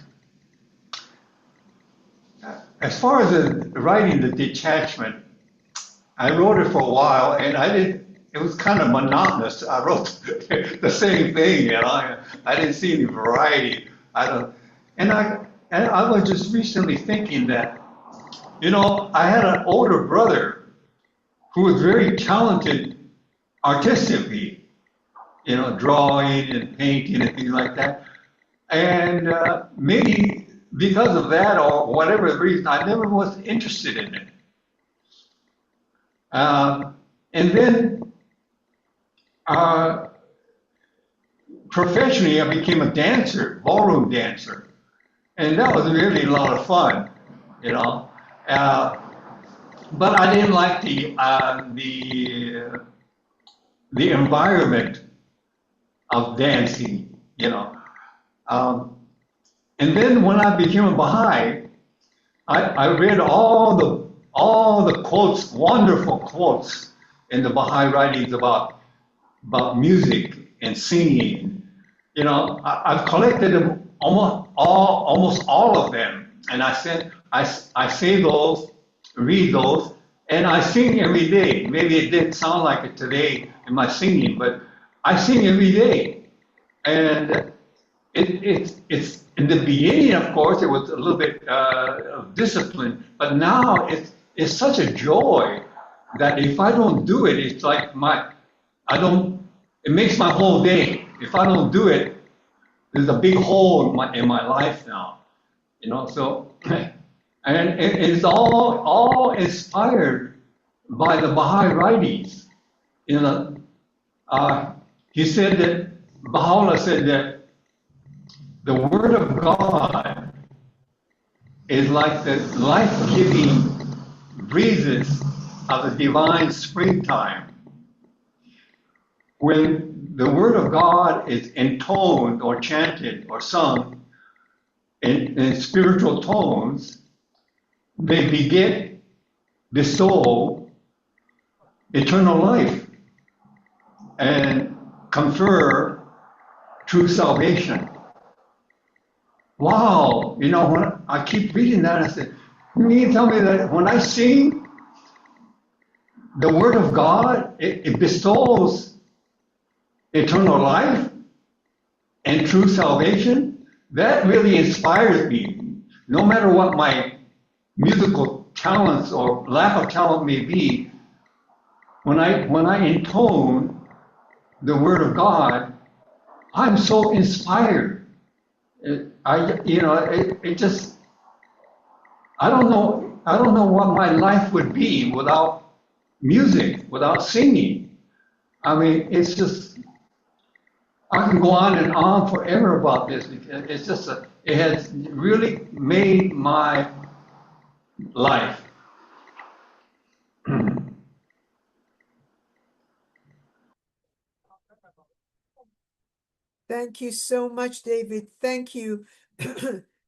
As far as the writing the detachment, I wrote it for a while, and it was kind of monotonous. I wrote the same thing, you know. I didn't see any variety. And I was just recently thinking that, you know, I had an older brother who was very talented artistically, you know, drawing and painting and things like that. And maybe because of that or whatever the reason, I never was interested in it. And then professionally, I became a dancer, ballroom dancer. And that was really a lot of fun, you know. But I didn't like the environment of dancing, you know. And then when I became a Baha'i, I read all the quotes, wonderful quotes in the Baha'i writings about music and singing. You know, I've collected them almost all of them, and I say those, read those, and I sing every day. Maybe it didn't sound like it today in my singing, but I sing every day, and it's in the beginning, of course, it was a little bit of discipline, but now it's such a joy that if I don't do it, it's like it makes my whole day. If I don't do it, there's a big hole in my life now, you know. So, and it's all inspired by the Baha'i writings. You know, he said that Baha'u'llah said that the Word of God is like the life-giving breezes of the divine springtime. When the Word of God is intoned or chanted or sung in spiritual tones, they bestow eternal life and confer true salvation. Wow, you know, when I keep reading that, I said, you mean to tell me that when I sing the Word of God, it bestows eternal life and true salvation? That really inspires me. No matter what my musical talents or lack of talent may be, when I intone the Word of God, I'm so inspired. It just, I don't know what my life would be without music, without singing. I mean, it's just, I can go on and on forever about this. It's just, it has really made my life. Thank you so much, David. Thank you.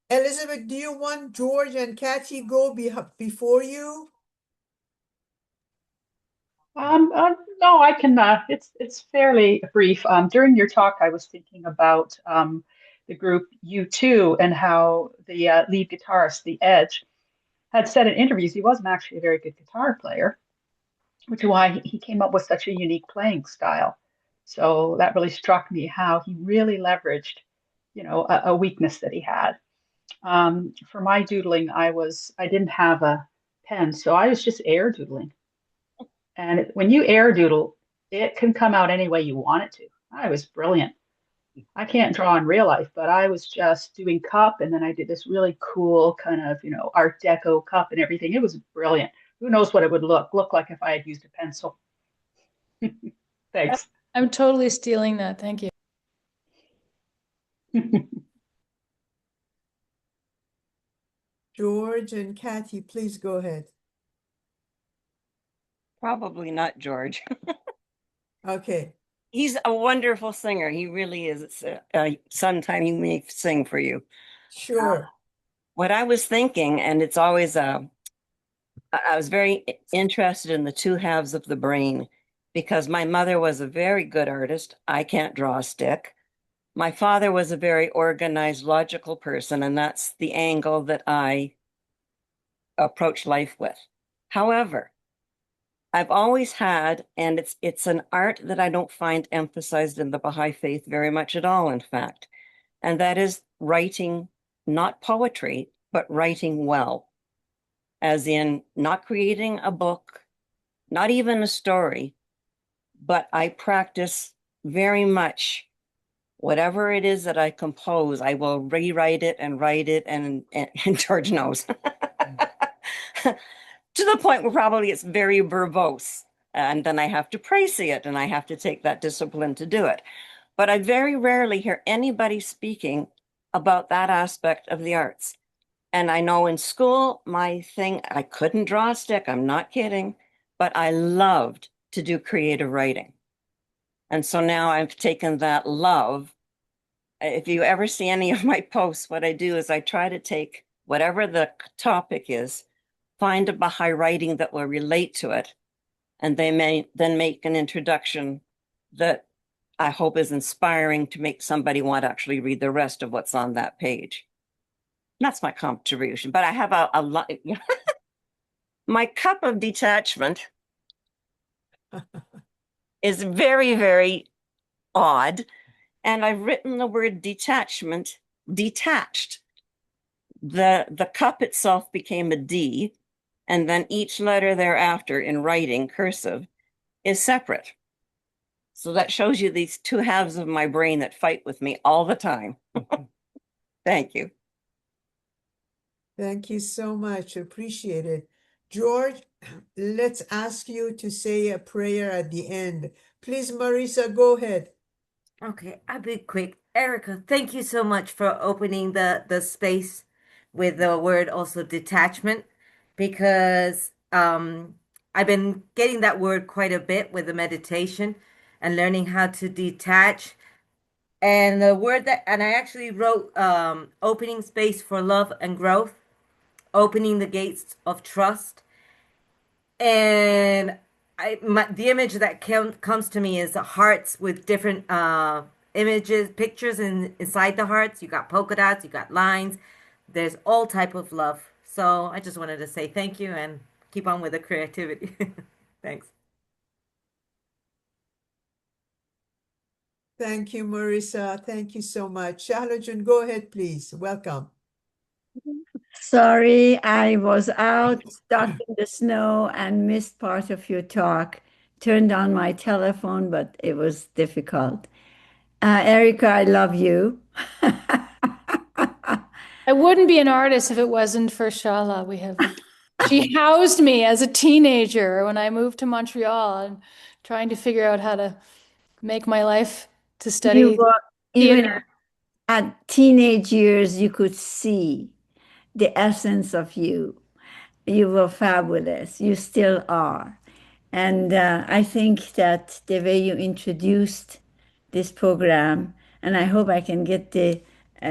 Elizabeth, do you want George and Kathy go before you? No, I can. It's fairly brief. During your talk, I was thinking about the group U2 and how the lead guitarist, the Edge, had said in interviews he wasn't actually a very good guitar player, which is why he came up with such a unique playing style. So that really struck me how he really leveraged, a weakness that he had. For my doodling, I didn't have a pen, so I was just air doodling. And when you air doodle, it can come out any way you want it to. I was brilliant. I can't draw in real life, but I was just doing cup, and then I did this really cool kind of, Art Deco cup and everything. It was brilliant. Who knows what it would look like if I had used a pencil. Thanks. I'm totally stealing that. Thank you. George and Kathy, please go ahead. Probably not George. Okay. He's a wonderful singer. He really is. It's sometime he may sing for you. Sure. What I was thinking, and it's always I was very interested in the two halves of the brain because my mother was a very good artist. I can't draw a stick. My father was a very organized, logical person, and that's the angle that I approach life with. However, I've always had, and it's an art that I don't find emphasized in the Baha'i faith very much at all, in fact, and that is writing, not poetry, but writing well, as in not creating a book, not even a story, but I practice very much whatever it is that I compose, I will rewrite it and write it, and George knows. To the point where probably it's very verbose. And then I have to praise it, and I have to take that discipline to do it. But I very rarely hear anybody speaking about that aspect of the arts. And I know in school, my thing, I couldn't draw a stick, I'm not kidding, but I loved to do creative writing. And so now I've taken that love. If you ever see any of my posts, what I do is I try to take whatever the topic is, find a Baha'i writing that will relate to it, and they may then make an introduction that I hope is inspiring to make somebody want to actually read the rest of what's on that page. That's my contribution, but I have a lot. My cup of detachment is very, very odd, and I've written the word detachment, detached. The cup itself became a D, and then each letter thereafter in writing, cursive, is separate. So that shows you these two halves of my brain that fight with me all the time. Thank you. Thank you so much. Appreciate it. George, let's ask you to say a prayer at the end. Please, Marisa, go ahead. Okay, I'll be quick. Erika, thank you so much for opening the space with the word also detachment, because I've been getting that word quite a bit with the meditation and learning how to detach. And the word and I actually wrote opening space for love and growth, opening the gates of trust. And the image that comes to me is hearts with different images, pictures inside the hearts. You got polka dots, you got lines. There's all type of love. So I just wanted to say thank you and keep on with the creativity. Thanks. Thank you, Marisa. Thank you so much. Shahlajun, go ahead, please. Welcome. Sorry, I was out stuck in the snow and missed part of your talk. Turned on my telephone, but it was difficult. Erika, I love you. I wouldn't be an artist if it wasn't for Shala. She housed me as a teenager when I moved to Montreal and trying to figure out how to make my life to You study were, even theater. at teenage years, you could see the essence of you. You were fabulous. You still are. And I think that the way you introduced this program, and I hope I can get the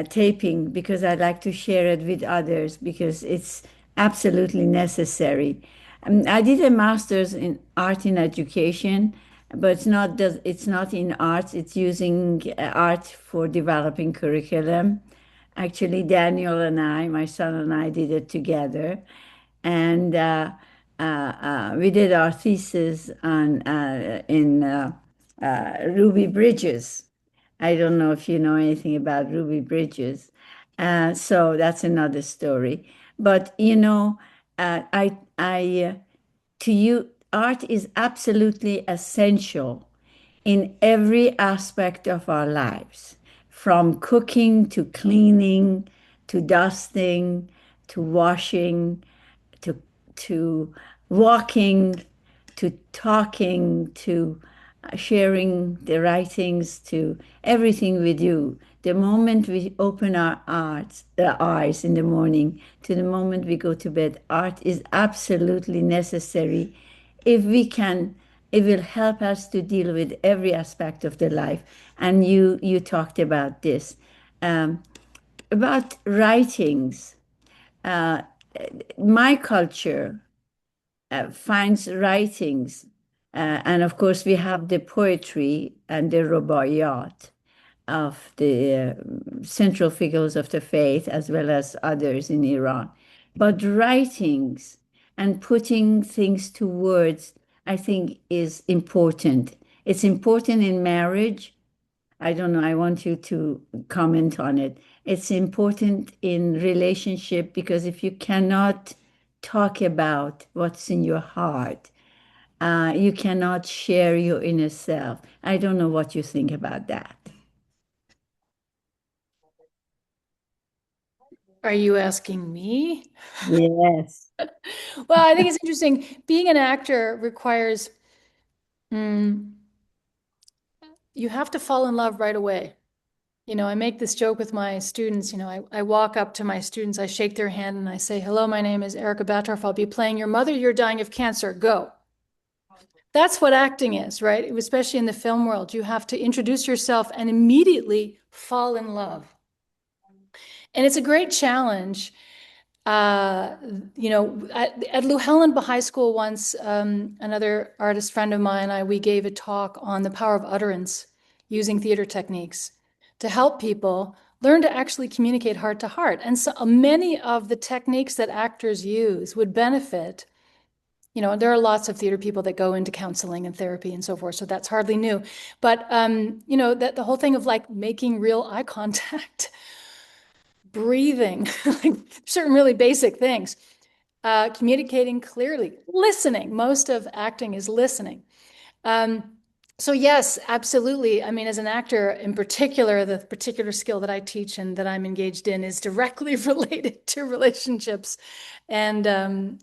taping because I'd like to share it with others because it's absolutely necessary. I did a master's in art in education, but it's not in arts. It's using art for developing curriculum. Actually, Daniel and I, my son and I, did it together, and we did our thesis on in Ruby Bridges. I don't know if you know anything about Ruby Bridges. So that's another story. But to you, art is absolutely essential in every aspect of our lives, from cooking to cleaning to dusting to washing to to walking to talking to sharing the writings to everything we do. The moment we open our eyes in the morning to the moment we go to bed, art is absolutely necessary. If we can, it will help us to deal with every aspect of the life. And you talked about this, about writings. Uh, my culture finds writings, and of course we have the poetry and the rubaiyat of the central figures of the faith as well as others in Iran. But writings and putting things to words, I think, is important. It's important in marriage. I don't know, I want you to comment on it. It's important in relationship because if you cannot talk about what's in your heart, you cannot share your inner self. I don't know what you think about that. Are you asking me? Yes. Well, I think it's interesting. Being an actor requires, you have to fall in love right away. I make this joke with my students. I walk up to my students, I shake their hand and I say, hello, my name is Erika Batdorf. I'll be playing your mother. You're dying of cancer. Go. That's what acting is, right? Especially in the film world. You have to introduce yourself and immediately fall in love. And it's a great challenge. At Llewellyn High School once, another artist friend of mine, we gave a talk on the power of utterance using theater techniques to help people learn to actually communicate heart to heart. And so many of the techniques that actors use would benefit. There are lots of theater people that go into counseling and therapy and so forth, so that's hardly new. But, that the whole thing of like making real eye contact, breathing, like certain really basic things, communicating clearly, listening. Most of acting is listening. So yes, absolutely. I mean, as an actor in particular, the particular skill that I teach and that I'm engaged in is directly related to relationships. And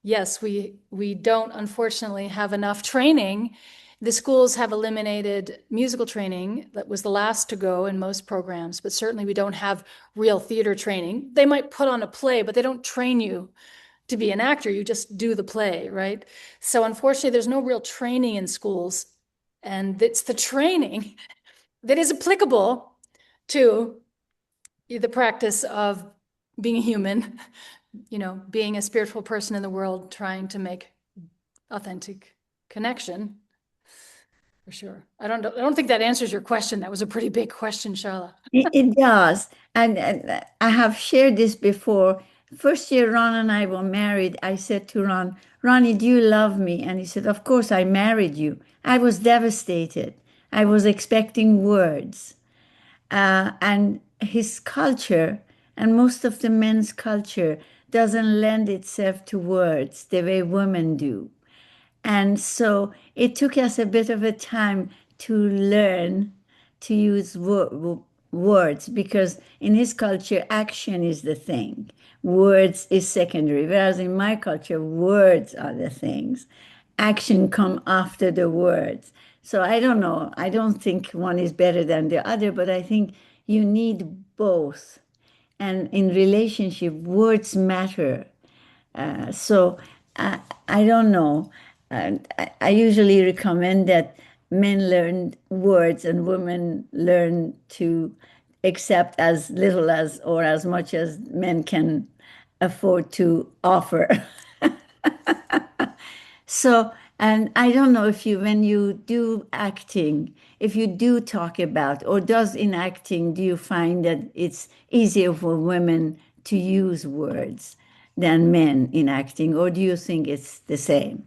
yes, we don't unfortunately have enough training. The schools have eliminated musical training. That was the last to go in most programs, but certainly we don't have real theater training. They might put on a play, but they don't train you to be an actor. You just do the play, right? So unfortunately, there's no real training in schools. And it's the training that is applicable to the practice of being a human, being a spiritual person in the world, trying to make authentic connection. For sure. I don't think that answers your question. That was a pretty big question, Sharla. It does. And I have shared this before. First year Ron and I were married, I said to Ron, Ronnie, do you love me? And he said, of course, I married you. I was devastated. I was expecting words. And his culture And most of the men's culture doesn't lend itself to words the way women do. And so it took us a bit of a time to learn to use words, because in his culture, action is the thing. Words is secondary. Whereas in my culture, words are the things. Action come after the words. So I don't know. I don't think one is better than the other, but I think you need both. And in relationship, words matter. So I don't know. I usually recommend that men learn words and women learn to accept as little as or as much as men can afford to offer. So, and I don't know if you, when you do acting, if you do talk about, or does in acting, do you find that it's easier for women to use words than men in acting, or do you think it's the same?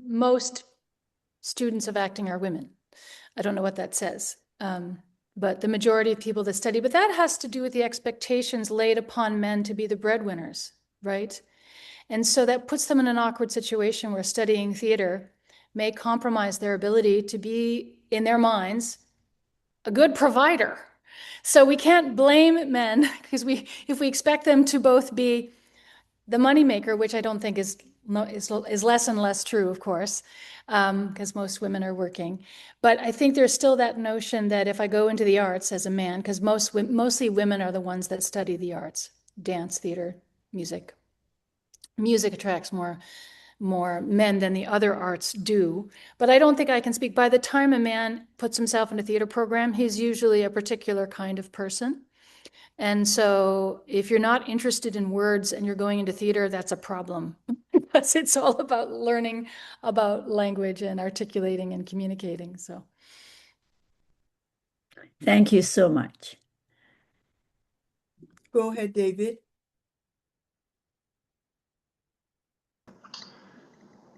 Most students of acting are women. I don't know what that says, but the majority of people that study, but that has to do with the expectations laid upon men to be the breadwinners, right? And so that puts them in an awkward situation where studying theater may compromise their ability to be, in their minds, a good provider. So we can't blame men, because if we expect them to both be the moneymaker, which I don't think is less and less true, of course, because most women are working. But I think there's still that notion that if I go into the arts as a man, because mostly women are the ones that study the arts, dance, theater, music. Music attracts more men than the other arts do. But I don't think I can speak. By the time a man puts himself in a theater program, he's usually a particular kind of person. And so if you're not interested in words and you're going into theater, that's a problem. Because it's all about learning about language and articulating and communicating. So thank you so much. Go ahead, David.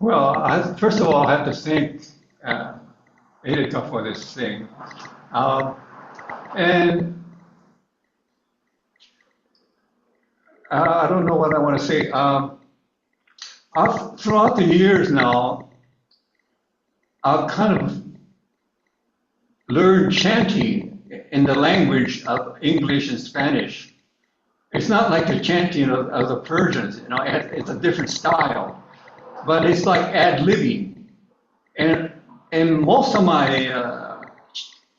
Well, first of all, I have to thank Erika for this thing. And I don't know what I want to say. Throughout the years now, I've kind of learned chanting in the language of English and Spanish. It's not like the chanting of the Persians, it's a different style, but it's like ad-libbing. And most of my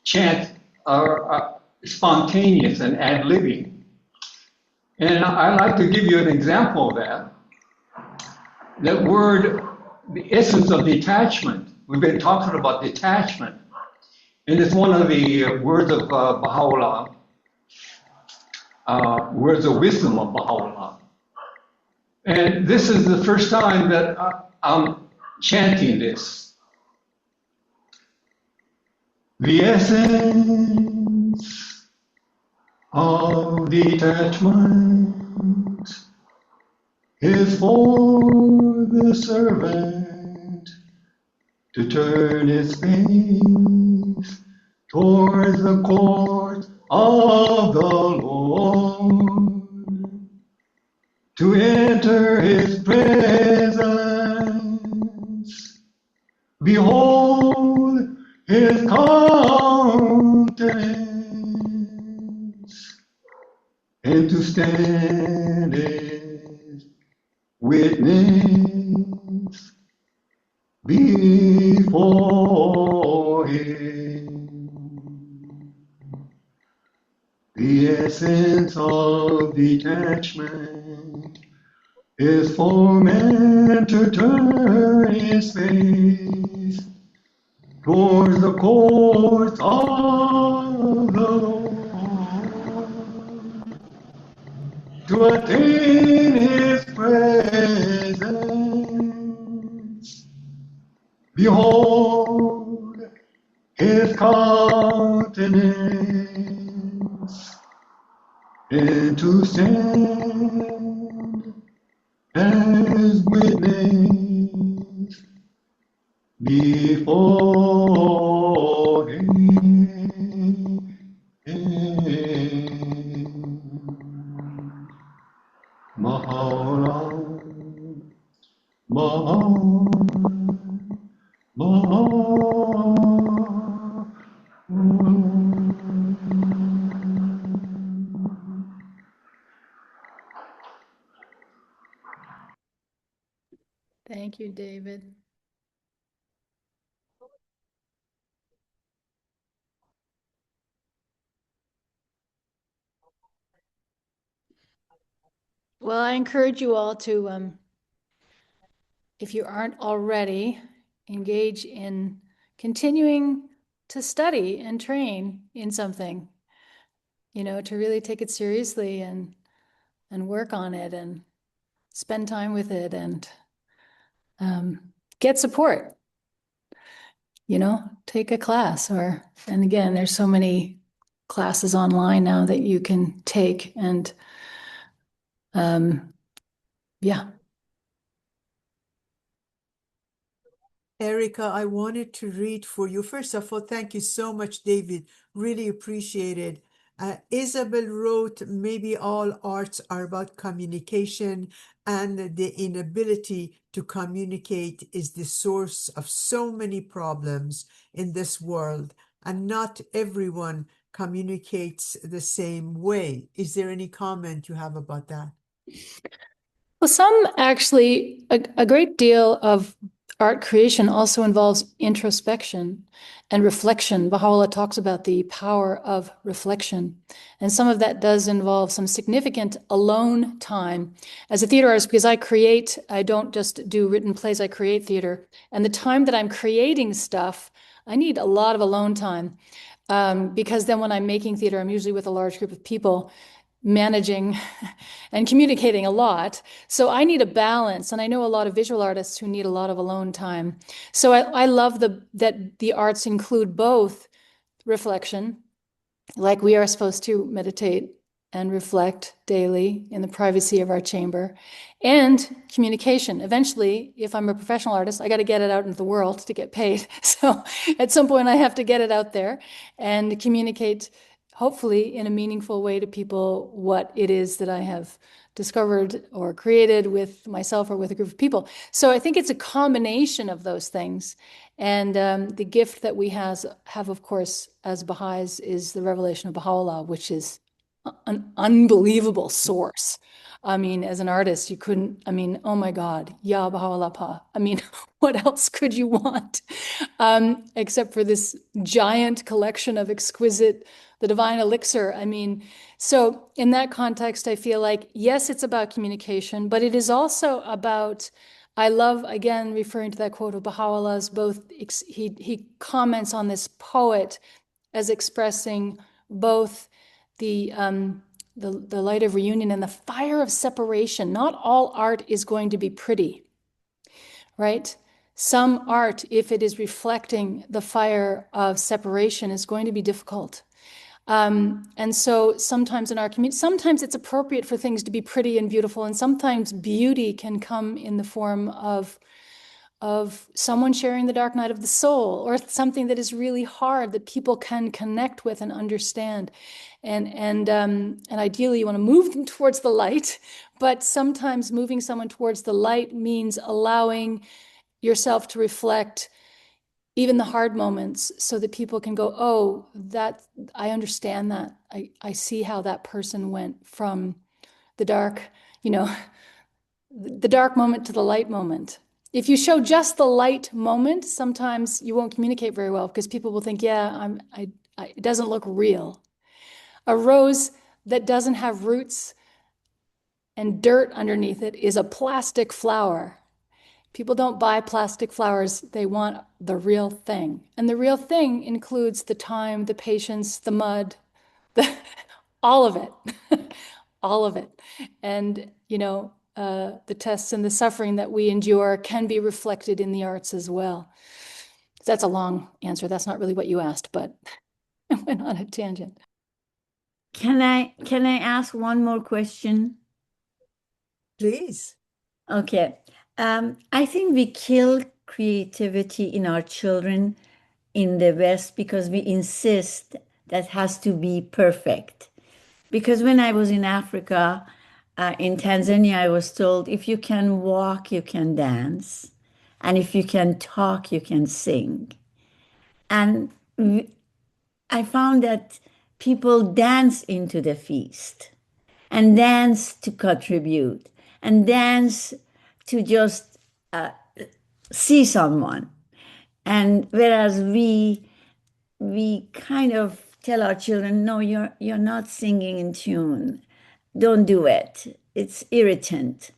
chants are spontaneous and ad-libbing. And I'd like to give you an example of that. That word, the essence of detachment. We've been talking about detachment. And it's one of the words of Baha'u'llah, words of wisdom of Baha'u'llah. And this is the first time that I'm chanting this. The essence of detachment is for the servant to turn his face towards the court of the Lord, to enter his presence, behold his countenance, and to stand as witness before him. The essence of detachment is for man to turn his face towards the courts of the Lord, to attain his presence. Behold his countenance, and to stand as witness before him. my, Thank you, David. Well, I encourage you all to, if you aren't already, engage in continuing to study and train in something, to really take it seriously and work on it and spend time with it and get support, take a class and again, there's so many classes online now that you can take and yeah. Erika, I wanted to read for you. First of all, thank you so much, David. Really appreciate it. Isabel wrote, maybe all arts are about communication, and the inability to communicate is the source of so many problems in this world, and not everyone communicates the same way. Is there any comment you have about that? Well, some actually, a great deal of art creation also involves introspection and reflection. Baha'u'llah talks about the power of reflection. And some of that does involve some significant alone time. As a theater artist, because I don't just do written plays, I create theater. And the time that I'm creating stuff, I need a lot of alone time. Because then when I'm making theater, I'm usually with a large group of people, managing and communicating a lot. So I need a balance. And I know a lot of visual artists who need a lot of alone time. So I love that the arts include both reflection, like we are supposed to meditate and reflect daily in the privacy of our chamber, and communication. Eventually, if I'm a professional artist, I got to get it out into the world to get paid. So at some point I have to get it out there and communicate, hopefully in a meaningful way, to people what it is that I have discovered or created with myself or with a group of people. So I think it's a combination of those things. And the gift that we have, of course, as Baha'is, is the revelation of Baha'u'llah, which is an unbelievable source. I mean, as an artist, you couldn't, oh my God, Ya Baha'u'llah Pa. What else could you want? Except for this giant collection of exquisite, the divine elixir. So in that context, I feel like, yes, it's about communication, but it is also about, I love, again, referring to that quote of Baha'u'llah's, he comments on this poet as expressing both the light of reunion and the fire of separation. Not all art is going to be pretty, right? Some art, if it is reflecting the fire of separation, is going to be difficult. And so sometimes in our community, sometimes it's appropriate for things to be pretty and beautiful, and sometimes beauty can come in the form of someone sharing the dark night of the soul, or something that is really hard that people can connect with and understand. And ideally you want to move them towards the light, but sometimes moving someone towards the light means allowing yourself to reflect even the hard moments, so that people can go, oh, that I understand that. I see how that person went from the dark, the dark moment to the light moment. If you show just the light moment, sometimes you won't communicate very well, because people will think, yeah, it doesn't look real. A rose that doesn't have roots and dirt underneath it is a plastic flower. People don't buy plastic flowers. They want the real thing. And the real thing includes the time, the patience, the mud, all of it, all of it. And, the tests and the suffering that we endure can be reflected in the arts as well. That's a long answer. That's not really what you asked, but I went on a tangent. Can I ask one more question? Please. Okay. I think we kill creativity in our children in the West because we insist that has to be perfect. Because when I was in Africa, In Tanzania, I was told if you can walk, you can dance. And if you can talk, you can sing. And I found that people dance into the feast and dance to contribute and dance to just see someone. And whereas we kind of tell our children, no, you're not singing in tune. Don't do it. It's irritant.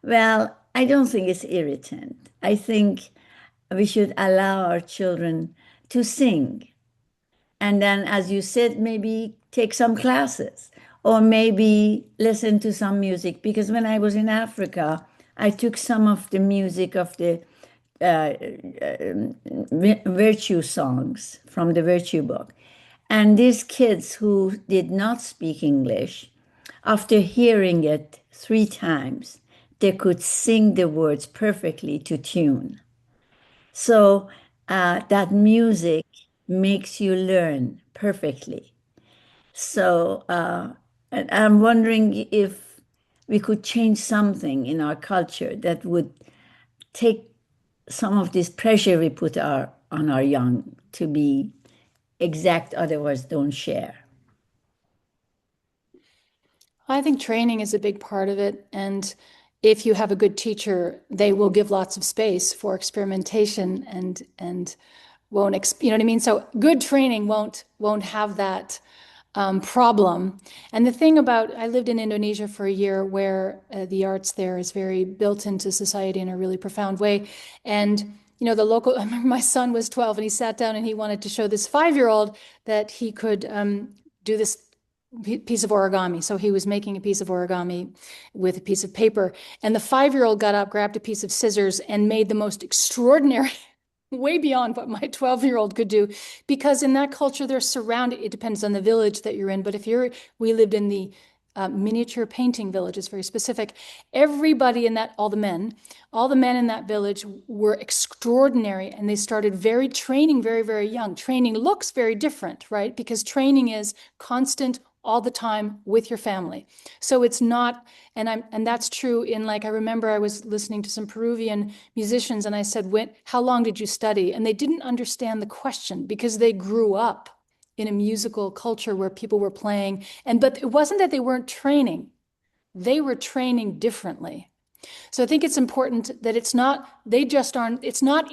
Well, I don't think it's irritant. I think we should allow our children to sing. And then, as you said, maybe take some classes or maybe listen to some music. Because when I was in Africa, I took some of the music of the virtue songs from the virtue book. And these kids who did not speak English, after hearing it 3 times, they could sing the words perfectly to tune. So that music makes you learn perfectly. So and I'm wondering if we could change something in our culture that would take some of this pressure we put on our young to be exact, otherwise don't share. I think training is a big part of it. And if you have a good teacher, they will give lots of space for experimentation and won't, you know what I mean? So good training won't have that problem. And the thing about, I lived in Indonesia for a year where the arts there is very built into society in a really profound way. And, you know, the local, I remember my son was 12 and he sat down and he wanted to show this 5-year-old that he could do this piece of origami. So he was making a piece of origami with a piece of paper. And the 5-year-old got up, grabbed a piece of scissors and made the most extraordinary way beyond what my 12-year-old could do, because in that culture they're surrounded. It depends on the village that you're in, but we lived in the miniature painting village. It's very specific. Everybody in that, all the men in that village were extraordinary, and they started training very, very young. Training looks very different, right? Because training is constant all the time with your family. So it's not, and that's true in, like, I remember I was listening to some Peruvian musicians and I said, how long did you study? And they didn't understand the question because they grew up in a musical culture where people were playing. But it wasn't that they weren't training. They were training differently. So I think it's important that it's not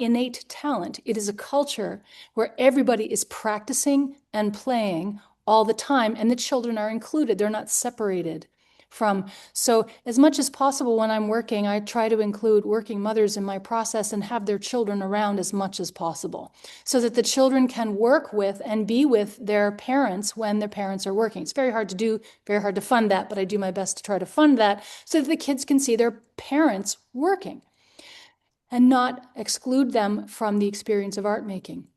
innate talent. It is a culture where everybody is practicing and playing all the time, and the children are included. They're not separated from. So as much as possible when I'm working, I try to include working mothers in my process and have their children around as much as possible so that the children can work with and be with their parents when their parents are working. It's very hard to do, very hard to fund that, but I do my best to try to fund that so that the kids can see their parents working and not exclude them from the experience of art making.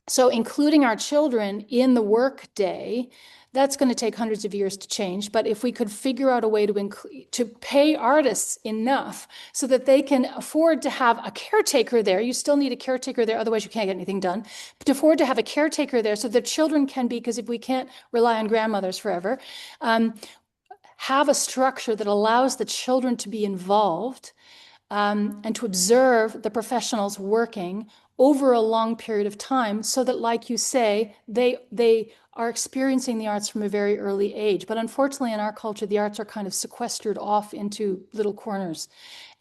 So including our children in the work day, that's going to take hundreds of years to change. But if we could figure out a way to pay artists enough so that they can afford to have a caretaker there, you still need a caretaker there, otherwise you can't get anything done. But to afford to have a caretaker there so that children can be, because if we can't rely on grandmothers forever, have a structure that allows the children to be involved and to observe the professionals working over a long period of time so that, like you say, they are experiencing the arts from a very early age. But unfortunately, in our culture, the arts are kind of sequestered off into little corners.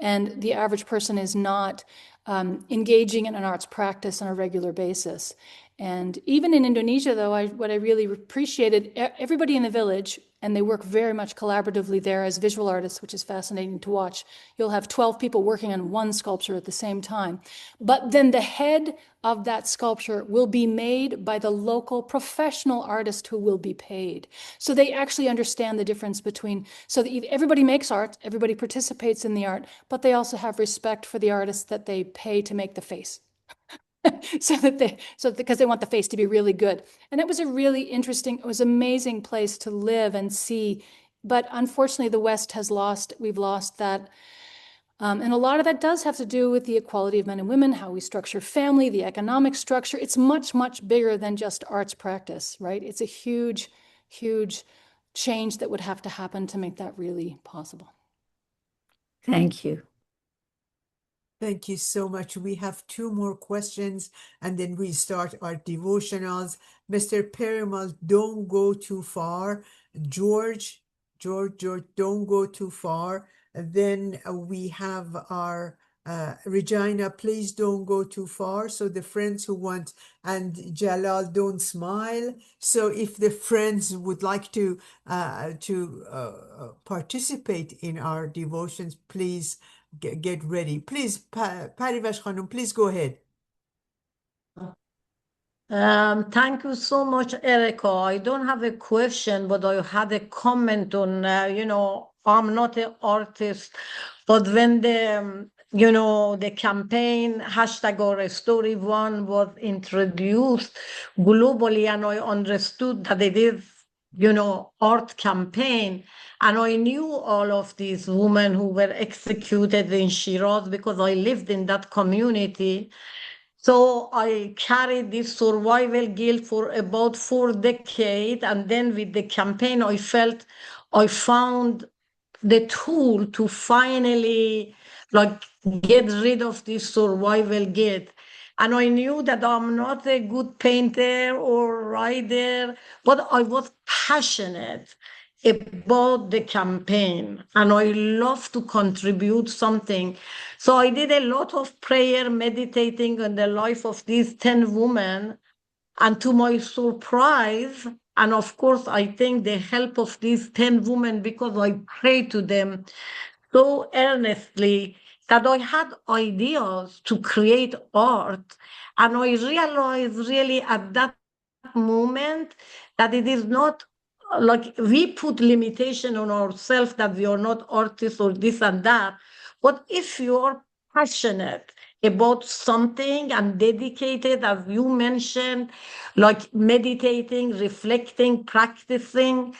And the average person is not engaging in an arts practice on a regular basis. And even in Indonesia, though, what I really appreciated, everybody in the village, and they work very much collaboratively there as visual artists, which is fascinating to watch. You'll have 12 people working on one sculpture at the same time. But then the head of that sculpture will be made by the local professional artist who will be paid. So they actually understand the difference between, so that everybody makes art, everybody participates in the art, but they also have respect for the artists that they pay to make the face. Because they want the face to be really good. And it was a really interesting, it was an amazing place to live and see. But unfortunately, the West we've lost that. And a lot of that does have to do with the equality of men and women, how we structure family, the economic structure. It's much, much bigger than just arts practice, right? It's a huge, huge change that would have to happen to make that really possible. Thank you. Thank you so much. We have two more questions and then we start our devotionals. Mr. Perimal, don't go too far. George, don't go too far. And then we have our Regina, please don't go too far. So the friends who want, and Jalal, don't smile. So if the friends would like to participate in our devotions, please get ready. Please, Parivash Khanum, please go ahead. Thank you so much, Erika. I don't have a question, but I had a comment on, I'm not an artist, but when the campaign #OurStory1 was introduced globally, and I understood that it is, art campaign, and I knew all of these women who were executed in Shiraz because I lived in that community. So I carried this survival guilt for about 4 decades. And then with the campaign, I felt I found the tool to finally get rid of this survival guilt. And I knew that I'm not a good painter or writer, but I was passionate about the campaign and I love to contribute something. So I did a lot of prayer, meditating on the life of these 10 women. And to my surprise, and of course, I think the help of these 10 women, because I prayed to them so earnestly, that I had ideas to create art. And I realized really at that moment that it is not like we put limitation on ourselves that we are not artists or this and that. But if you are passionate about something and dedicated, as you mentioned, like meditating, reflecting, practicing,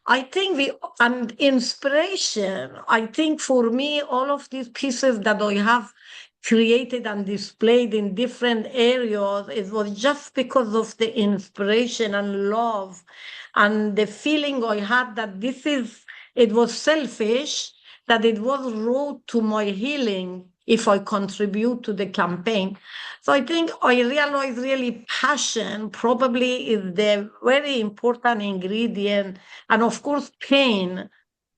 I think and inspiration, I think for me, all of these pieces that I have created and displayed in different areas, it was just because of the inspiration and love and the feeling I had that it was selfish, that it was road to my healing if I contribute to the campaign. So I think I realized really passion probably is the very important ingredient, and of course pain,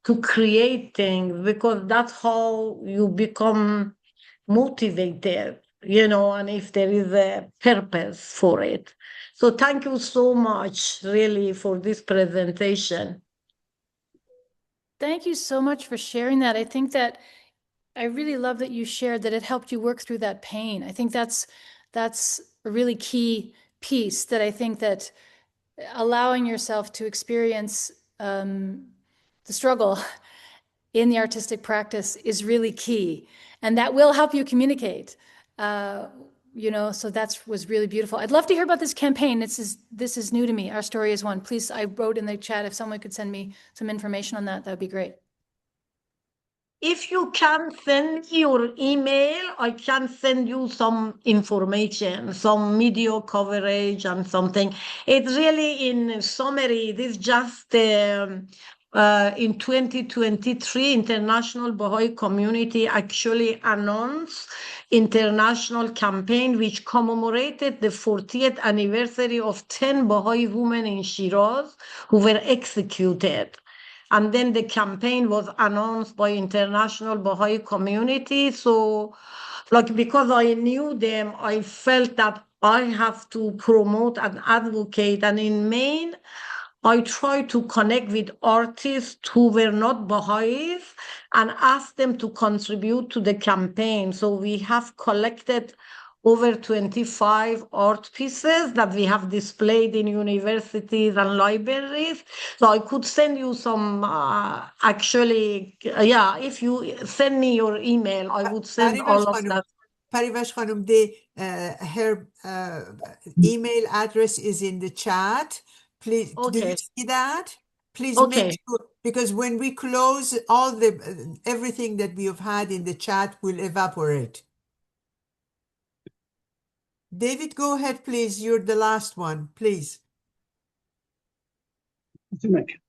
to create things, because that's how you become motivated, and if there is a purpose for it. So thank you so much really for this presentation. Thank you so much for sharing that. I think that I really love that you shared that it helped you work through that pain. I think that's a really key piece, that I think that allowing yourself to experience the struggle in the artistic practice is really key, and that will help you communicate. So that was really beautiful. I'd love to hear about this campaign. This is new to me. Our Story is One. Please, I wrote in the chat, if someone could send me some information on that, that'd be great. If you can send me your email, I can send you some information, some media coverage and something. It's really, in summary, it is just in 2023, International Baha'i Community actually announced international campaign which commemorated the 40th anniversary of 10 Baha'i women in Shiraz who were executed. And then the campaign was announced by International Baha'i Community. So, because I knew them, I felt that I have to promote and advocate. And in Maine, I tried to connect with artists who were not Baha'is and ask them to contribute to the campaign. So we have collected over 25 art pieces that we have displayed in universities and libraries. So I could send you some, if you send me your email, I would send all of that. Parivash Khanum, her email address is in the chat. Please, do you see that? Please make sure, because when we close, everything that we have had in the chat will evaporate. David, go ahead, please. You're the last one, please.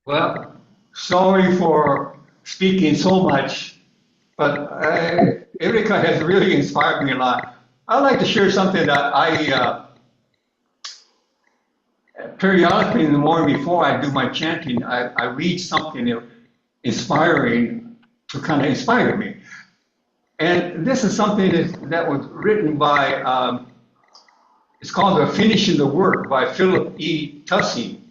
Well, sorry for speaking so much. But Erika has really inspired me a lot. I'd like to share something that I periodically in the morning before I do my chanting, I read something inspiring to kind of inspire me. And this is something that was written by, it's called The Finishing the Work by Philip E. Tussey.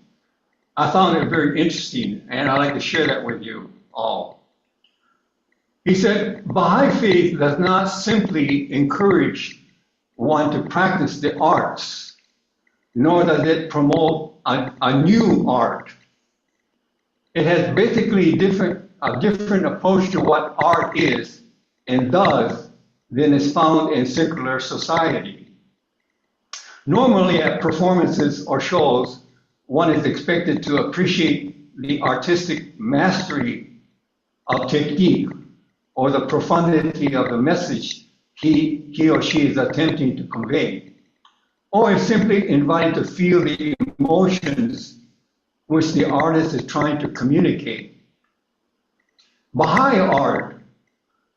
I found it very interesting, and I'd like to share that with you all. He said, Baha'i faith does not simply encourage one to practice the arts, nor does it promote a new art. It has basically a different approach to what art is and does than is found in secular society. Normally at performances or shows, one is expected to appreciate the artistic mastery of technique or the profundity of the message he or she is attempting to convey, or is simply invited to feel the emotions which the artist is trying to communicate. Baha'i art,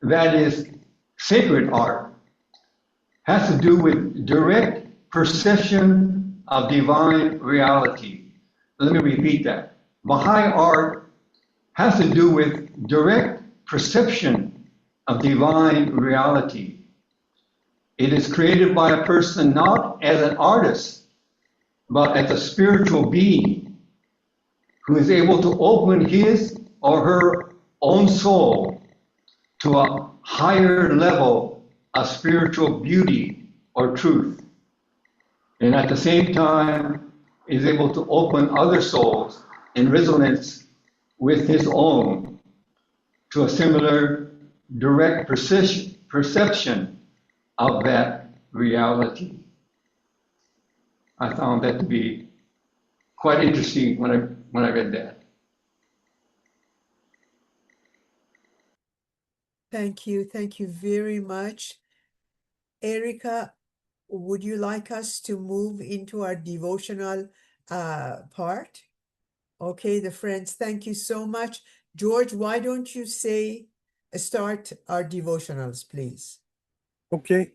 that is sacred art, has to do with direct perception of divine reality. Let me repeat that. Baha'i art has to do with direct perception of divine reality. It is created by a person not as an artist, but as a spiritual being who is able to open his or her own soul to a higher level of spiritual beauty or truth. And at the same time, is able to open other souls in resonance with his own to a similar direct perception of that reality. I found that to be quite interesting when I read that. Thank you. Thank you very much. Erika, would you like us to move into our devotional part? Okay, the friends, thank you so much. George, why don't you start our devotionals, please? Okay.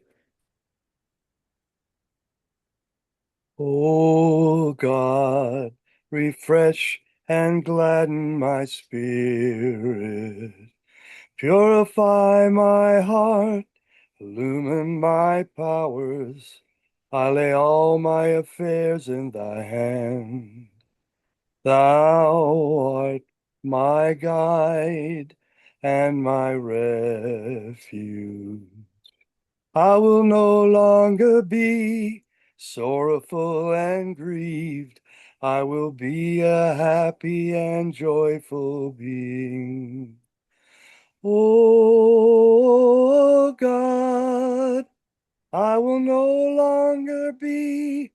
O God, refresh and gladden my spirit. Purify my heart, illumine my powers. I lay all my affairs in thy hand. Thou art my guide and my refuge. I will no longer be sorrowful and grieved. I will be a happy and joyful being. Oh God, I will no longer be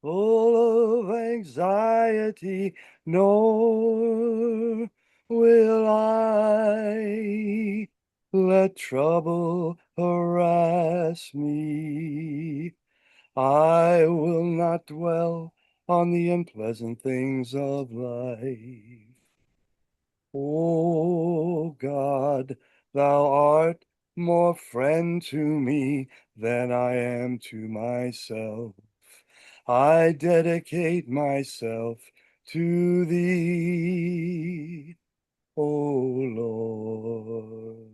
full of anxiety, nor will I let trouble harass me. I will not dwell on the unpleasant things of life. O God, thou art more friend to me than I am to myself. I dedicate myself to thee, O Lord.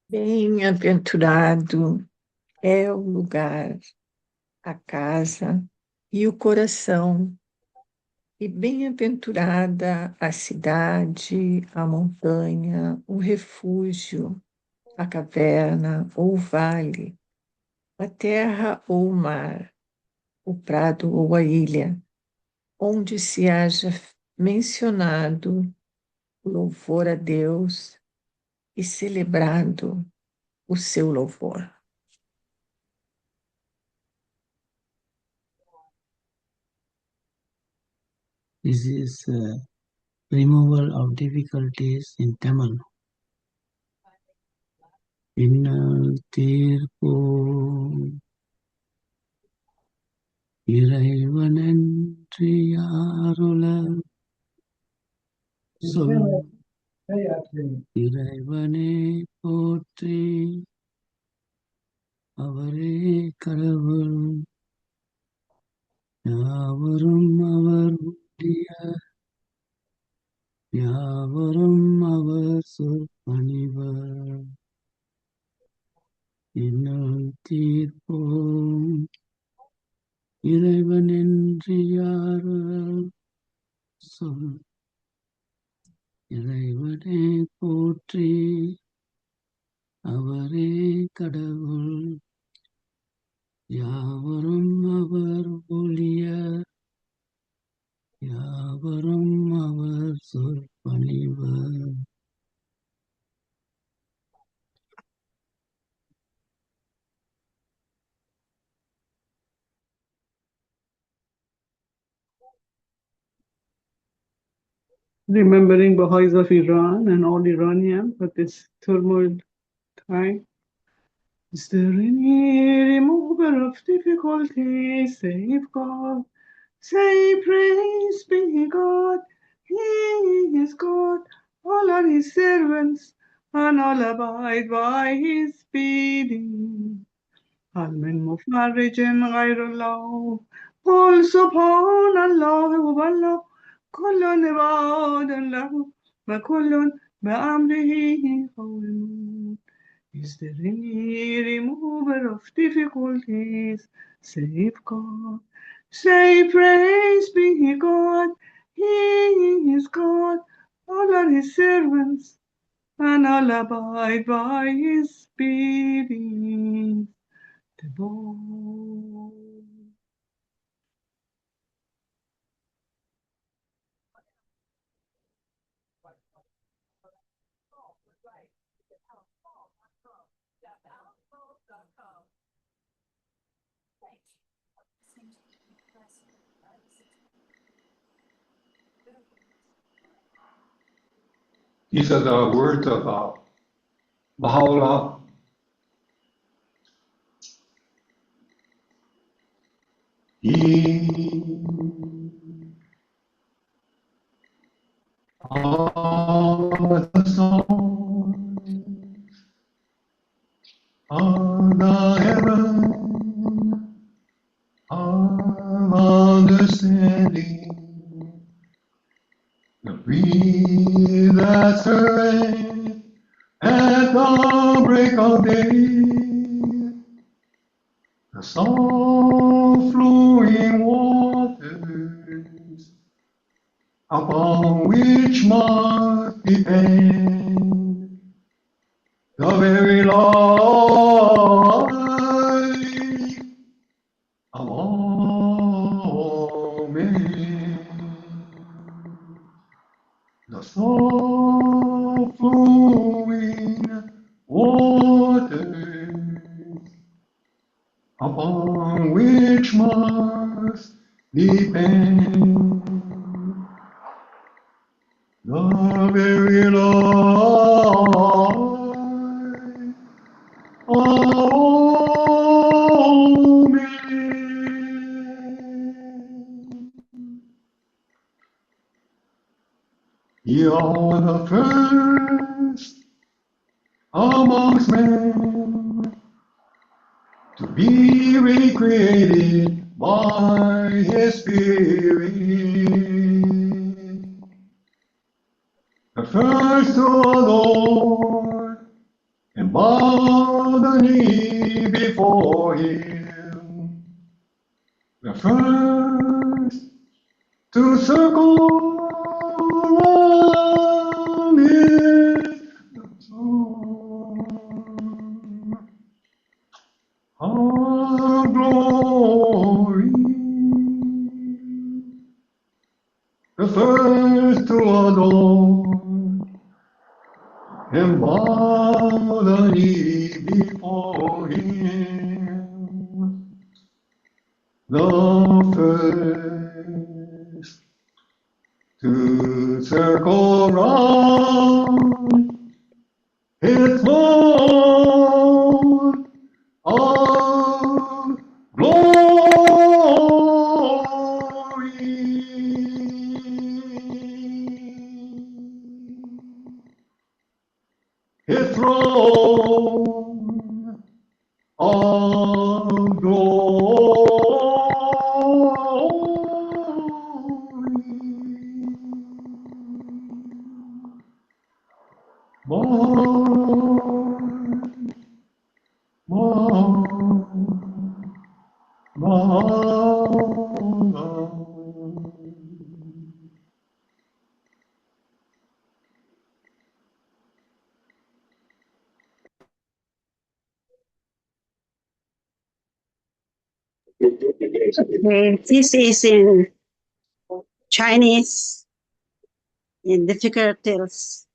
Bem-aventurado é o lugar, a casa e o coração, e bem-aventurada a cidade, a montanha, o refúgio, a caverna ou o vale, a terra ou o mar, o prado ou a ilha, onde se haja mencionado o louvor a Deus e celebrado o seu louvor. This is removal of difficulties in Tamil. இன்னல் தீர்ப்போம் இறைவனன்றி யாருல சொல் இறைவனே போற்றி அவரே கடவுள் யாவரும் அவர் உடைய யாவரும் அவர் சொற்பணிவர் இன்னல் தீர்ப்போம் இறைவனின்றி யாருள் சொல் இறைவனே போற்றி அவரே கடவுள் யாவரும் அவர் ஊழியர் யாவரும் அவர் சொற்பணிவர் Remembering Baha'is of Iran and all Iranians at this turmoil time. Is there any remover of difficulties, save God? Say praise be God, He is God. All are His servants, and all abide by His bidding. Al-min mufarrijin ghayrullah, Qul subhanallah wallah, kullun ibadun lahu, wa kullun ba'amrihi qawimun. Is there any remover of difficulties, save God? Say praise be God, He is God. All are His servants, and all abide by His bidding. These are the words of Baha'u'llah. Are the songs of the heaven of understanding, the breeze that stirreth at the break of day, the soft flowing waters upon which must depend the very life of all men. The soft flowing waters upon which must depend the very life of all men. Ye are the first amongst men to be recreated by His Spirit. The first to adore and bow the knee before Him. The first to circle around His throne of glory. The first to adore and bow the knee before Him. The first to circle round His throne Okay, this is in Chinese in difficult tales.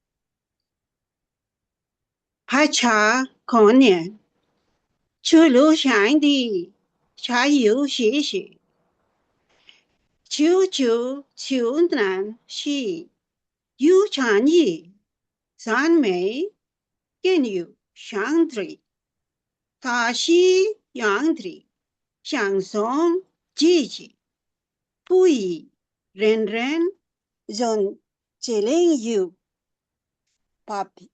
拍茶可年，出炉香的茶油谢谢，秋秋秋难西，有禅意，三昧更有相对，大西洋的相送季节，不以人人人皆能有。Papi.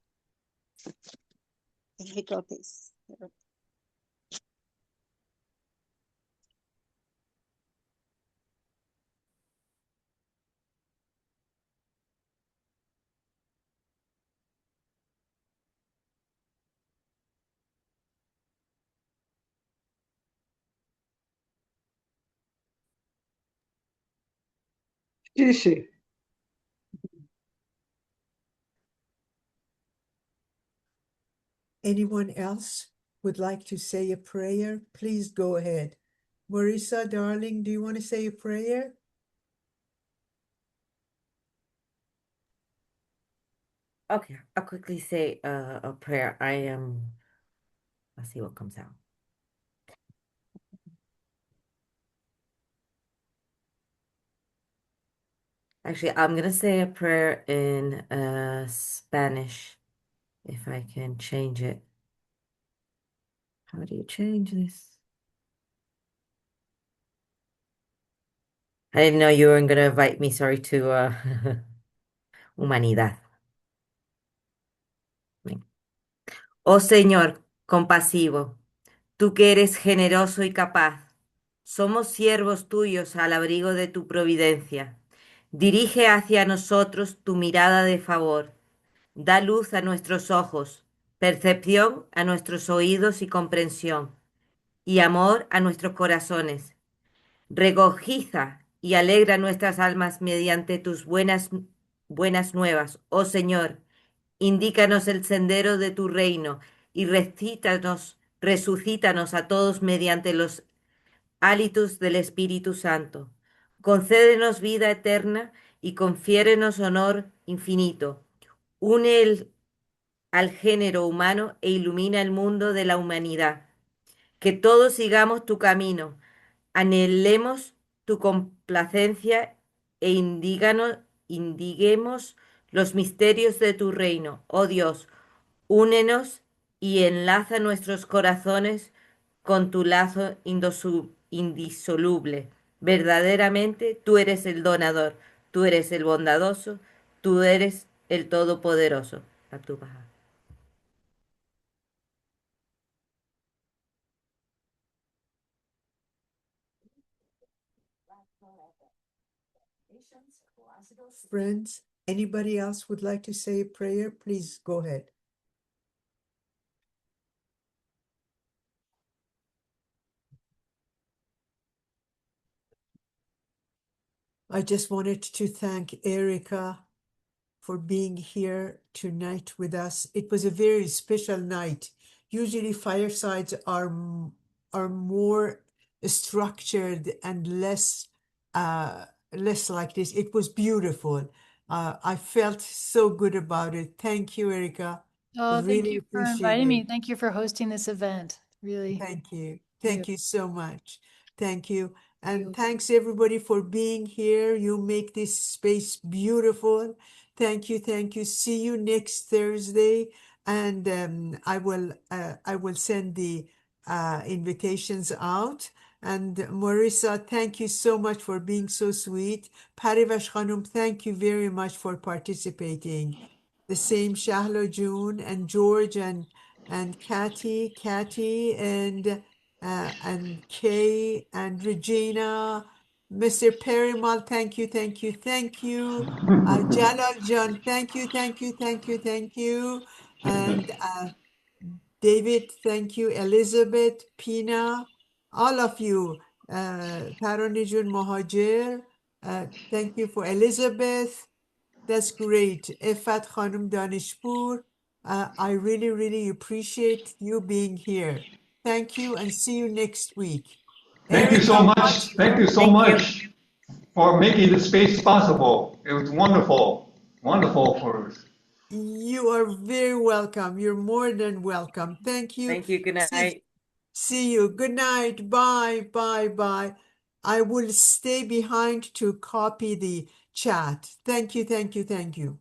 Difficulties. Shishi. Anyone else would like to say a prayer? Please go ahead. Marisa, darling, do you want to say a prayer? Okay, I'll quickly say a prayer. Let's see what comes out. Actually, I'm gonna say a prayer in Spanish, if I can change it. How do you change this? I didn't know you weren't gonna invite me, sorry, to Humanidad. Oh Señor, compasivo, tú que eres generoso y capaz, somos siervos tuyos al abrigo de tu providencia. Dirige hacia nosotros tu mirada de favor. Da luz a nuestros ojos, percepción a nuestros oídos y comprensión, y amor a nuestros corazones. Regociza y alegra nuestras almas mediante tus buenas nuevas, oh Señor. Indícanos el sendero de tu reino y resucítanos a todos mediante los hálitos del Espíritu Santo. Concédenos vida eterna y confiérenos honor infinito. Al género humano e ilumina el mundo de la humanidad. Que todos sigamos tu camino, anhelemos tu complacencia e indiguemos los misterios de tu reino. Oh Dios, únenos y enlaza nuestros corazones con tu lazo indisoluble. Verdaderamente tú eres el donador, tú eres el bondadoso, tú eres el todopoderoso. Abdul Baha. Friends, anybody else would like to say a prayer? Please go ahead. I just wanted to thank Erika for being here tonight with us. It was a very special night. Usually firesides are more structured and less like this. It was beautiful. I felt so good about it. Thank you, Erika. Oh, thank Really you for appreciate inviting it. me. Thank you for hosting this event. Really. Thank you. Thank you so much. Thank you. And thanks everybody for being here. You make this space beautiful. Thank you. Thank you. See you next Thursday. And I will send the invitations out. And Marissa, thank you so much for being so sweet. Parivash Khanum, thank you very much for participating. The same Shahlo June and George and Kathy, and Kay and Regina, Mr. Perimal, thank you, thank you, thank you. Jalal John, thank you, thank you, thank you, thank you. And David, thank you. Elizabeth, Pina, all of you. Taronijun Mohajer, thank you for Elizabeth. That's great. Efat Khanum Danishpur, I really, really appreciate you being here. Thank you and see you next week. Thank you so Erika, much. Thank you so Thank you. much for making the space possible. It was wonderful. Wonderful for us. you are very welcome. You're more than welcome. Thank you. Thank you. Good night. See you. Good night. Bye. Bye. Bye. I will stay behind to copy the chat. Thank you. Thank you. Thank you.